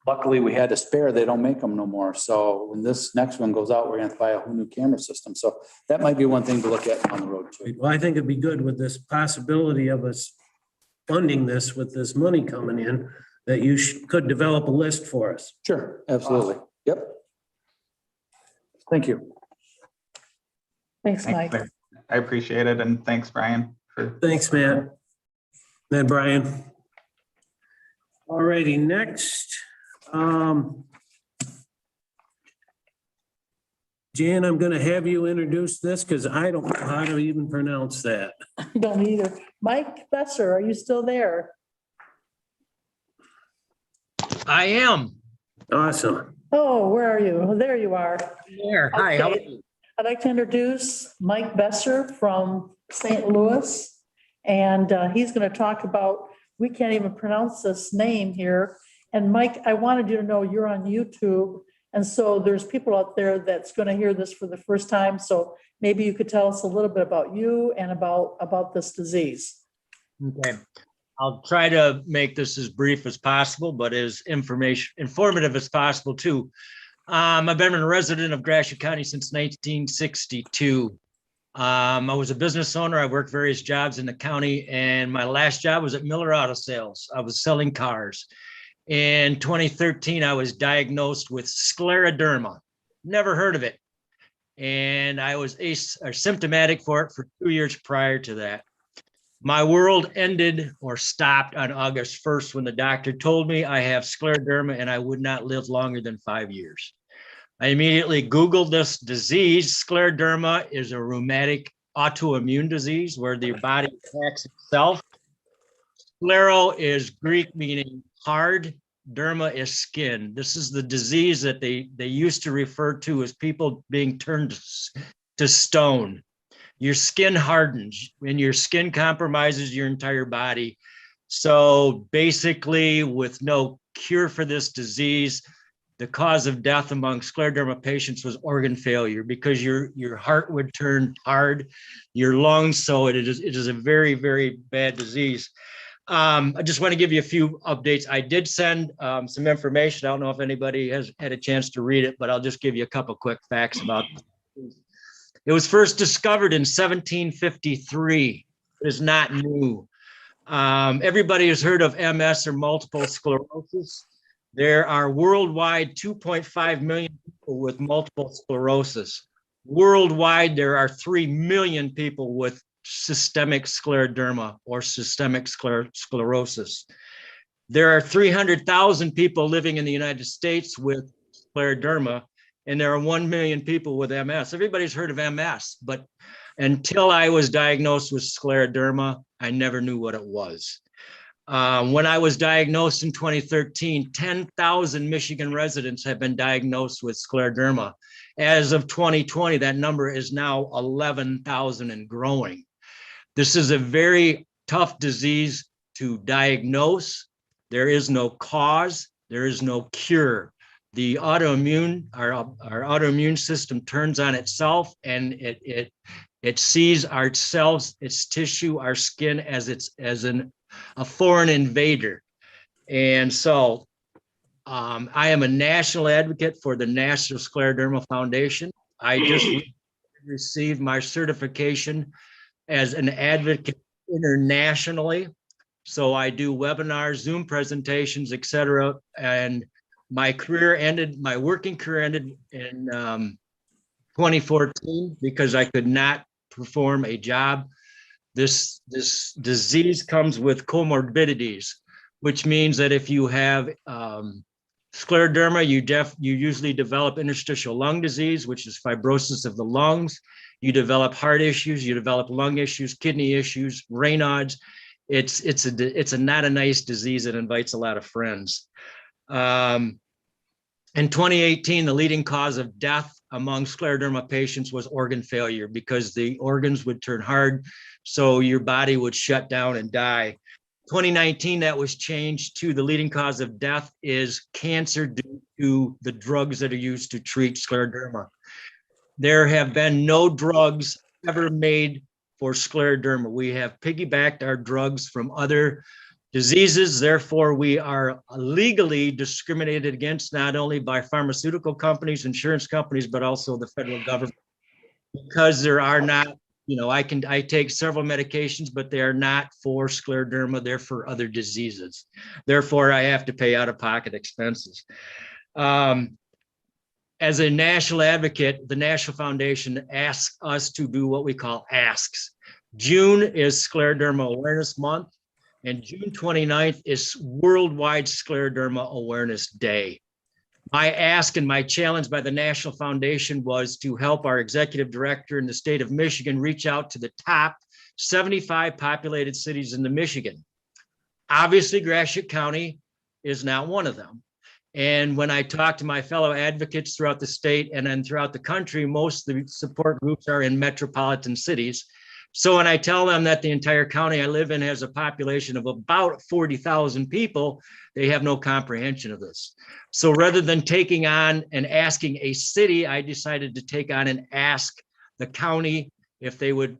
luckily we had to spare. They don't make them no more. So when this next one goes out, we're going to have to buy a whole new camera system. So that might be one thing to look at on the road too. Well, I think it'd be good with this possibility of us funding this with this money coming in, that you could develop a list for us. Sure, absolutely. Yep. Thank you. thanks, Mike. I appreciate it, and thanks, Brian. Thanks, Matt. Then Brian. All righty, next. Jan, I'm going to have you introduce this because I don't know how to even pronounce that. I don't either. Mike Besser, are you still there? I am. Awesome. Oh, where are you? Oh, there you are. There. Hi, how are Okay. you? I'd like to introduce Mike Besser from St. Louis. And he's going to talk about, we can't even pronounce this name here. And Mike, I wanted you to know you're on YouTube. And so there's people out there that's going to hear this for the first time. So maybe you could tell us a little bit about you and about this disease. Okay. I'll try to make this as brief as possible, but as informative as possible too. I've been a resident of Gratiot County since 1962. I was a business owner. I worked various jobs in the county, and my last job was at Miller Auto Sales. I was selling cars. In 2013, I was diagnosed with scleroderma. Never heard of it. And I was symptomatic for it for 2 years prior to that. My world ended or stopped on August 1st when the doctor told me I have scleroderma and I would not live longer than 5 years. I immediately Googled this disease. Scleroderma is a rheumatic autoimmune disease where the body attacks itself. Sclero is Greek meaning hard, derma is skin. This is the disease that they used to refer to as people being turned to stone. Your skin hardens and your skin compromises your entire body. So basically, with no cure for this disease, the cause of death among scleroderma patients was organ failure because your heart would turn hard, your lungs. So it is a very, very bad disease. I just want to give you a few updates. I did send some information. I don't know if anybody has had a chance to read it, but I'll just give you a couple quick facts about it. It was first discovered in 1753. It is not new. Everybody has heard of MS or multiple sclerosis. There are worldwide 2.5 million people with multiple sclerosis. Worldwide, there are 3 million people with systemic scleroderma or systemic sclerosis. There are 300,000 people living in the United States with scleroderma, and there are 1 million people with MS. Everybody's heard of MS, but until I was diagnosed with scleroderma, I never knew what it was. When I was diagnosed in 2013, 10,000 Michigan residents have been diagnosed with scleroderma. As of 2020, that number is now 11,000 and growing. This is a very tough disease to diagnose. There is no cause, there is no cure. the our autoimmune system turns on itself, and it sees our cells, its tissue, our skin as a foreign invader. And so I am a national advocate for the National Scleroderma Foundation. I just received my certification as an advocate internationally. So I do webinars, Zoom presentations, et cetera. And my working career ended in 2014 because I could not perform a job. This disease comes with comorbidities, which means that if you have scleroderma, you usually develop interstitial lung disease, which is fibrosis of the lungs. You develop heart issues, you develop lung issues, kidney issues, Raynaud's. It's not a nice disease. It invites a lot of friends. In 2018, the leading cause of death among scleroderma patients was organ failure because the organs would turn hard, so your body would shut down and die. 2019, that was changed to the leading cause of death is cancer due to the drugs that are used to treat scleroderma. There have been no drugs ever made for scleroderma. We have piggybacked our drugs from other diseases. Therefore, we are legally discriminated against not only by pharmaceutical companies, insurance companies, but also the federal government, because there are not, I take several medications, but they are not for scleroderma, they're for other diseases. Therefore, I have to pay out-of-pocket expenses. As a national advocate, the National Foundation asks us to do what we call asks. June is Scleroderma Awareness Month, and June 29th is Worldwide Scleroderma Awareness Day. My ask and my challenge by the National Foundation was to help our executive director in the state of Michigan reach out to the top 75 populated cities in the Michigan. Obviously, Gratiot County is not one of them. And when I talk to my fellow advocates throughout the state and then throughout the country, most of the support groups are in metropolitan cities. So when I tell them that the entire county I live in has a population of about 40,000 people, they have no comprehension of this. So rather than taking on and asking a city, I decided to take on and ask the county if they would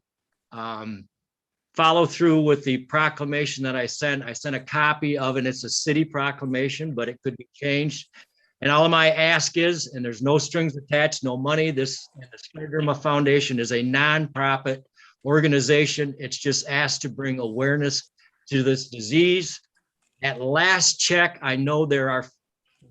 follow through with the proclamation that I sent. I sent a copy of it. It's a city proclamation, but it could be changed. And all of my ask is, and there's no strings attached, no money. The Scleroderma Foundation is a nonprofit organization. It's just asked to bring awareness to this disease. At last check, I know there are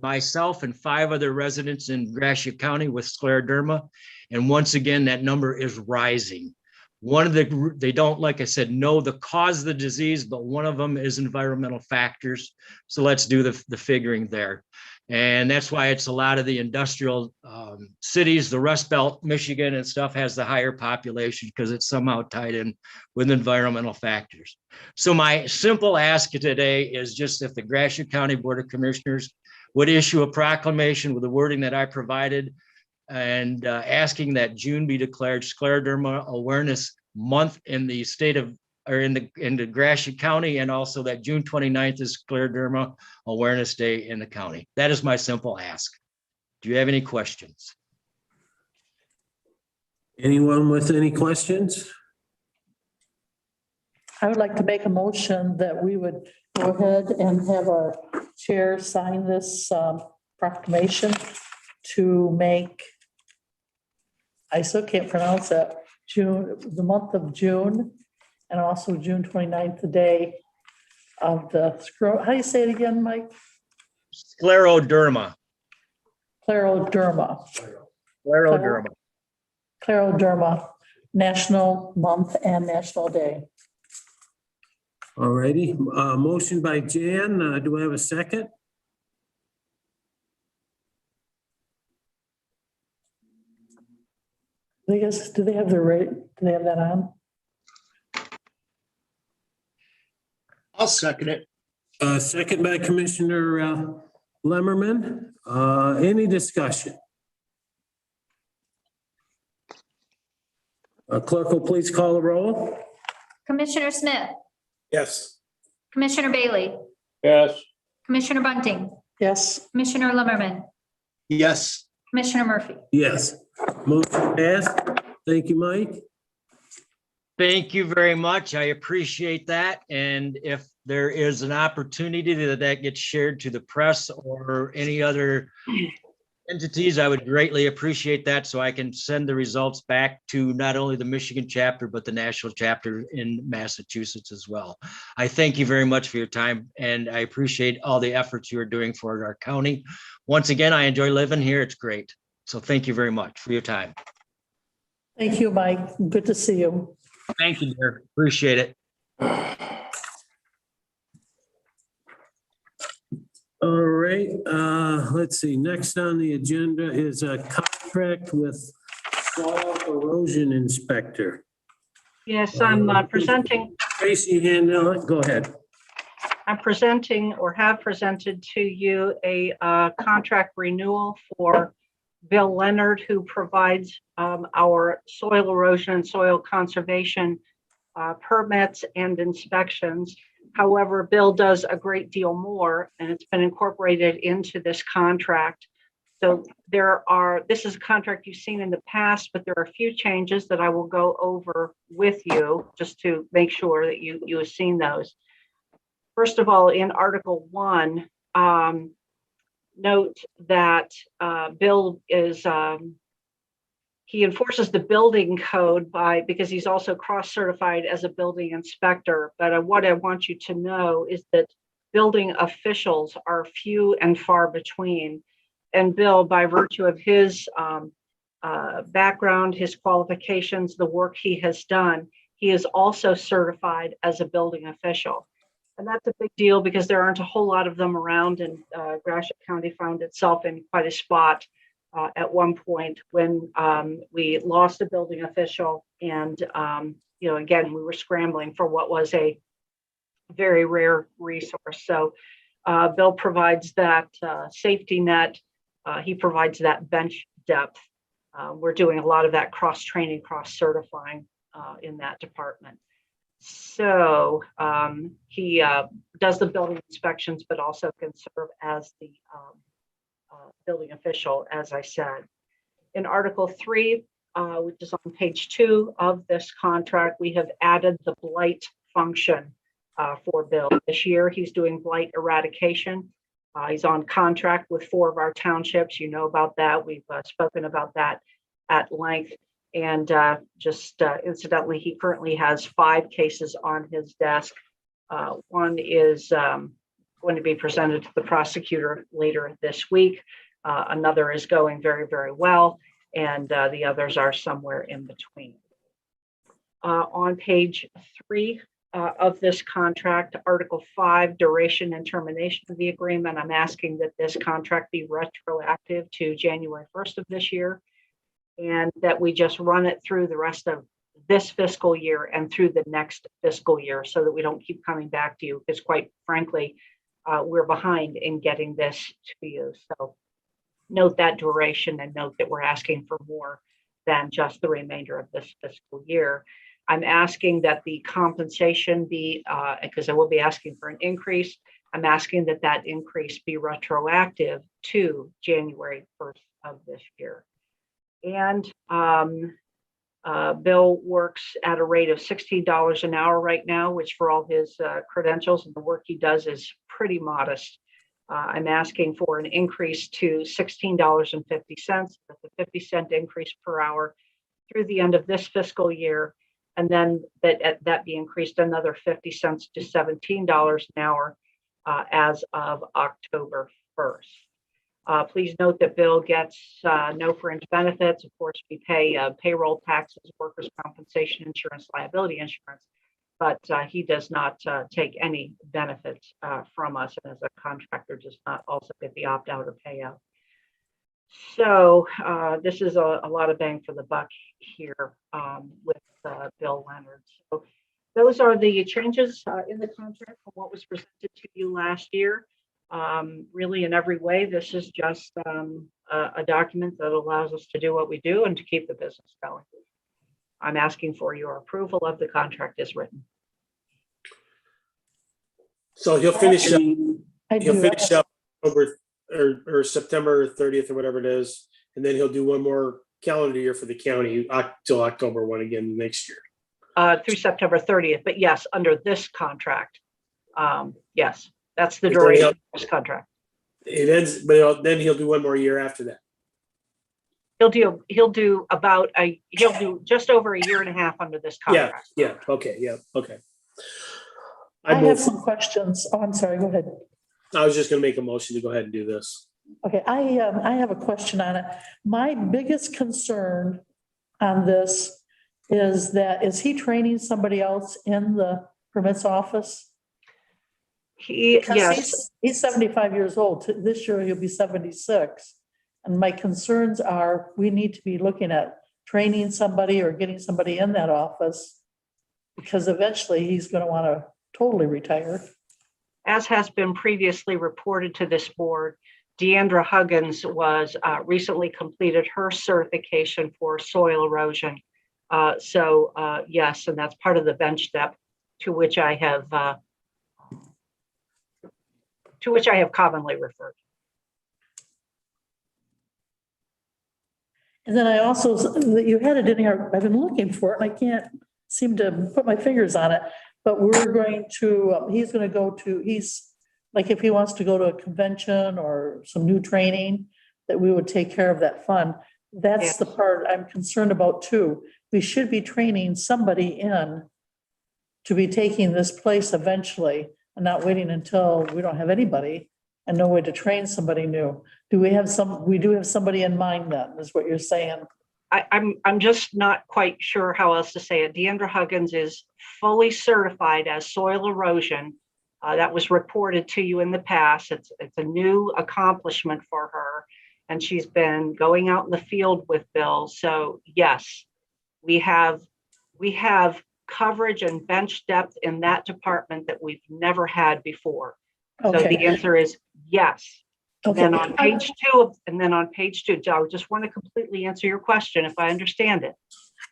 myself and 5 other residents in Gratiot County with scleroderma. And once again, that number is rising. They don't, like I said, know the cause of the disease, but one of them is environmental factors. So let's do the figuring there. And that's why it's a lot of the industrial cities, the Rust Belt, Michigan and stuff has the higher population because it's somehow tied in with environmental factors. So my simple ask today is just if the Gratiot County Board of Commissioners would issue a proclamation with the wording that I provided and asking that June be declared Scleroderma Awareness Month in the state of, or in the Gratiot County, and also that June 29th is Scleroderma Awareness Day in the county. That is my simple ask. Do you have any questions? Anyone with any questions? I would like to make a motion that we would go ahead and have our chair sign this proclamation to make, I still can't pronounce that, June, the month of June, and also June 29th, the day of the how do you say it again, Mike? Scleroderma. Scleroderma. Scleroderma. Scleroderma National Month and National Day. All righty, motion by Jan. Do I have a second? I guess, do they have the rate? Do they have that on? I'll second it. Second by Commissioner Lemmerman. Any discussion? Clerk will please call the roll. Commissioner Smith, Yes. Commissioner Bailey, Yes. Commissioner Bunting, Yes. Commissioner Lumberman, Yes. Commissioner Murphy. Yes. Motion passed. Thank you, Mike. Thank you very much. I appreciate that. And if there is an opportunity that gets shared to the press or any other entities, I would greatly appreciate that so I can send the results back to not only the Michigan chapter, but the national chapter in Massachusetts as well. I thank you very much for your time, and I appreciate all the efforts you are doing for our county. Once again, I enjoy living here. It's great. So thank you very much for your time. Thank you, Mike. Good to see you. Thank you, dear. Appreciate it. All right, let's see. Next on the agenda is a contract with soil erosion inspector. Yes, I'm presenting. Tracy, hand on it. Go ahead. I'm presenting or have presented to you a contract renewal for Bill Leonard, who provides our soil erosion and soil conservation permits and inspections. However, Bill does a great deal more, and it's been incorporated into this contract. So this is a contract you've seen in the past, but there are a few changes that I will go over with you just to make sure that you have seen those. First of all, in Article 1, note that Bill is, he enforces the building code because he's also cross-certified as a building inspector. But what I want you to know is that building officials are few and far between. And Bill, by virtue of his background, his qualifications, the work he has done, he is also certified as a building official. And that's a big deal because there aren't a whole lot of them around, and Gratiot County found itself in quite a spot at one point when we lost a building official. And, again, we were scrambling for what was a very rare resource. So Bill provides that safety net. He provides that bench depth. We're doing a lot of that cross-training, cross-certifying in that department. So he does the building inspections, but also can serve as the building official, as I said. In Article 3, which is on page 2 of this contract, we have added the blight function for Bill. This year, he's doing blight eradication. He's on contract with 4 of our townships. You know about that. We've spoken about that at length. And incidentally, he currently has 5 cases on his desk. One is going to be presented to the prosecutor later this week. Another is going very, very well, and the others are somewhere in between. On page 3 of this contract, Article 5, duration and termination of the agreement, I'm asking that this contract be retroactive to January 1st of this year, and that we just run it through the rest of this fiscal year and through the next fiscal year so that we don't keep coming back to you, because quite frankly, we're behind in getting this to you. So note that duration and note that we're asking for more than just the remainder of this fiscal year. I'm asking that the compensation be, because I will be asking for an increase, I'm asking that that increase be retroactive to January 1st of this year. And Bill works at a rate of $16 an hour right now, which for all his credentials and the work he does is pretty modest. I'm asking for an increase to $16.50. That's a 50-cent increase per hour through the end of this fiscal year. And then that be increased another 50 cents to $17 an hour as of October 1st. Please note that Bill gets no fringe benefits. Of course, we pay payroll taxes, workers' compensation insurance, liability insurance, but he does not take any benefits from us, and as a contractor does not also get the opt-out or payout. So this is a lot of bang for the buck here with Bill Leonard. So those are the changes in the contract from what was presented to you last year. Really, in every way, this is just a document that allows us to do what we do and to keep the business going. I'm asking for your approval of the contract as written. So he'll finish up October or September 30th or whatever it is. And then he'll do one more calendar year for the county till October 1 again next year. Through September 30th, but yes, under this contract. Yes, that's the duration of this contract. It ends, but then he'll do one more year after that. He'll do he'll do just over a year and a half under this contract. Yeah, okay. I have some questions. Oh, I'm sorry, go ahead. I was just gonna make a motion to go ahead and do this. Okay, I have a question on it. My biggest concern on this is that, is he training somebody else in the permits office? Because Yes, he's 75 years old. This year he'll be 76. And my concerns are, we need to be looking at training somebody or getting somebody in that office, because eventually he's going to want to totally retire. as has been previously reported to this board, Deandra Huggins was recently completed her certification for soil erosion. Yes, and that's part of the bench depth to which I have commonly referred. And then I also, you had it in here, I've been looking for it and I can't seem to put my fingers on it, but we're going to, he's going to go to, like if he wants to go to a convention or some new training, that we would take care of that fund. That's the part I'm concerned about too. We should be training somebody in to be taking this place eventually and not waiting until we don't have anybody and no way to train somebody new. We do have somebody in mind then, is what you're saying. I'm just not quite sure how else to say it. Deandra Huggins is fully certified as soil erosion. That was reported to you in the past. It's a new accomplishment for her. And she's been going out in the field with Bill. So yes, we have coverage and bench depth in that department that we've never had before. So the answer is yes. Okay. Then on page two, I just want to completely answer your question if I understand it.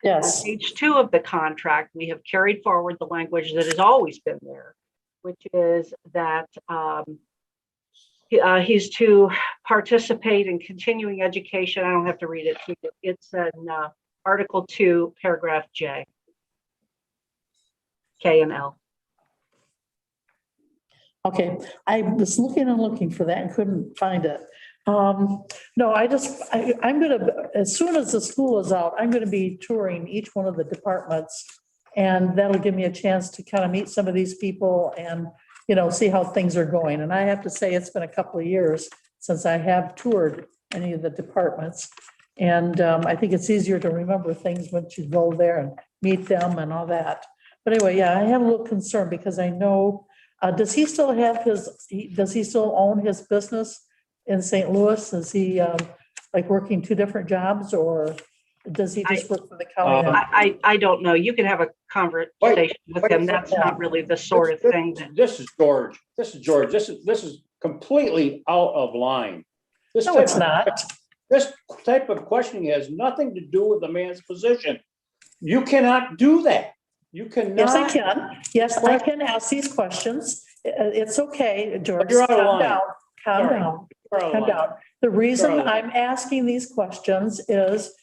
Yes. On page 2 of the contract, we have carried forward the language that has always been there, which is that he's to participate in continuing education. I don't have to read it to you. It's in Article 2, paragraph J, K and L. Okay, I was looking for that and couldn't find it. No, I'm gonna, as soon as the school is out, I'm gonna be touring each one of the departments. And that'll give me a chance to kind of meet some of these people and, see how things are going. And I have to say, it's been a couple of years since I have toured any of the departments. And I think it's easier to remember things once you go there and meet them and all that. But anyway, yeah, I have a little concern because I know, does he still own his business in St. Louis? Is he like working 2 different jobs, or does he just work for the county? I don't know. You can have a conversation with him. That's not really the sort of thing. This is George. This is completely out of line. No, it's not. This type of questioning has nothing to do with the man's position. You cannot do that. You cannot. Yes, I can. Yes, I can ask these questions. It's okay, George. You're out of line. Calm Sorry. down. You're out of Calm line. down. The reason You're out of line. I'm asking these questions is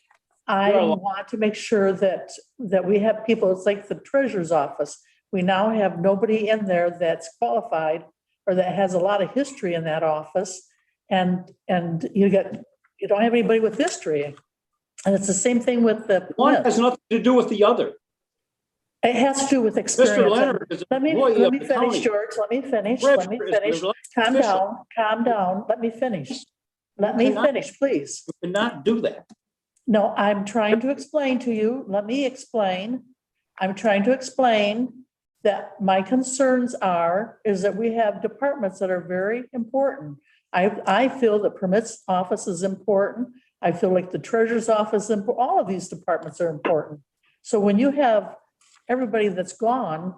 I You're out of line. want to make sure that we have people, it's like the treasurer's office. We now have nobody in there that's qualified or that has a lot of history in that office. And you don't have anybody with history. And it's the same thing with the. One has nothing to do with the other. It has to do with experience. Mr. Leonard is an Let me employee of the finish, county. George. Let me finish. Calm down. Let me finish. Let me finish, please. You cannot do that. No, I'm trying to explain to you. Let me explain. I'm trying to explain that my concerns is that we have departments that are very important. I feel the permits office is important. I feel like the treasurer's office, all of these departments are important. So when you have everybody that's gone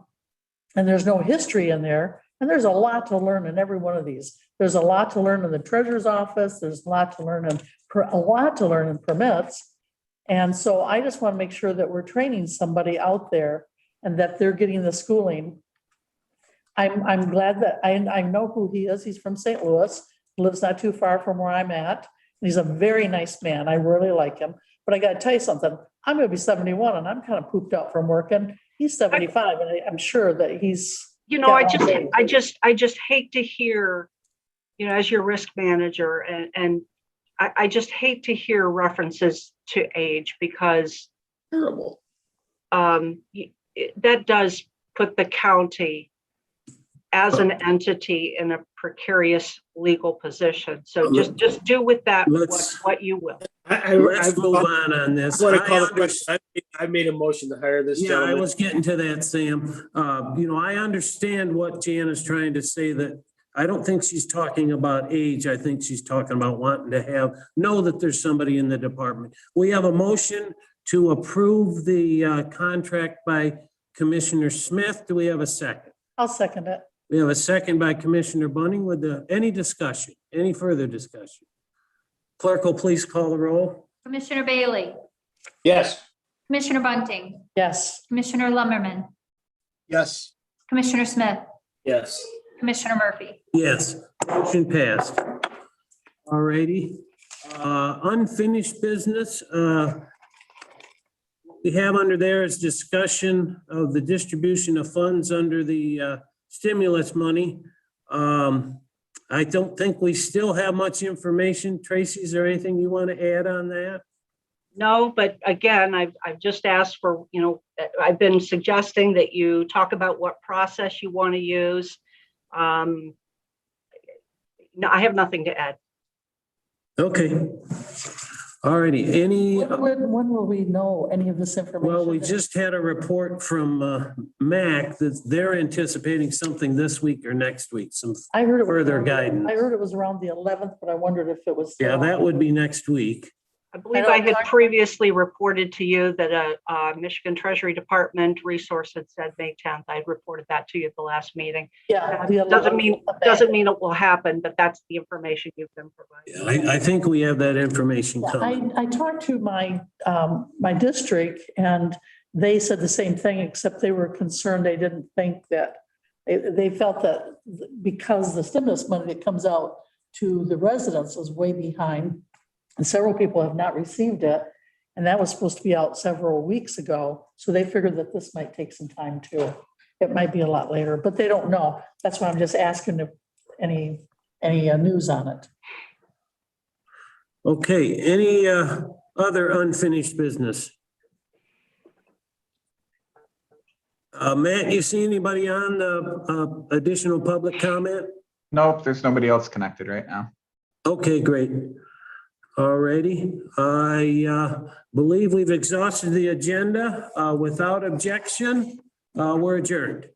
and there's no history in there, and there's a lot to learn in every one of these. There's a lot to learn in the treasurer's office. There's a lot to learn in permits. And so I just want to make sure that we're training somebody out there and that they're getting the schooling. I'm glad that I know who he is. He's from St. Louis. lives not too far from where I'm at. He's a very nice man. I really like him. But I gotta tell you something, I'm gonna be 71 and I'm kind of pooped out from working. He's 75 and I'm sure that he's. You know, I just hate to hear, you know, as your risk manager, and I just hate to hear references to age because Terrible. that does put the county as an entity in a precarious legal position. So just do with that what you will. Let's move on this. I want to call the question. I made a motion to hire this Yeah, I gentleman. was getting to that, Sam. You know, I understand what Jan is trying to say, that I don't think she's talking about age. I think she's talking about wanting to know that there's somebody in the department. We have a motion to approve the contract by Commissioner Smith. Do we have a second? I'll second it. We have a second by Commissioner Bunning. Any discussion, any further discussion? Clerk will please call the roll. Commissioner Bailey, Yes. Commissioner Bunting, Yes. Commissioner Lumberman, Yes. Commissioner Smith, Yes. Commissioner Murphy. Yes, motion passed. All righty. Unfinished business. We have under there is discussion of the distribution of funds under the stimulus money. I don't think we still have much information. Tracy, is there anything you want to add on that? No, but again, I've just asked for, you know, I've been suggesting that you talk about what process you want to use. No, I have nothing to add. Okay. All righty. Any, When will we know any of this information? well, we just had a report from MAC that they're anticipating something this week or next week, some I heard it was further around- guidance. I heard it was around the 11th, but I wondered if it was. Yeah, that would be next week. I believe I had previously reported to you that a Michigan Treasury Department resource had said May 10th. I had reported that to you at the last meeting. Yeah. the Doesn't 11th. mean it will happen, but that's the information you've been provided. I think we have that information coming. I talked to my district and they said the same thing, except they were concerned. They didn't think that, they felt that because the stimulus money that comes out to the residents was way behind. And several people have not received it. And that was supposed to be out several weeks ago. So they figured that this might take some time too. It might be a lot later, but they don't know. That's why I'm just asking if any news on it. Okay, any other unfinished business? Matt, you see anybody on the additional public comment? Nope, there's nobody else connected right now. Okay, great. All righty. I believe we've exhausted the agenda. Without objection, we're adjourned.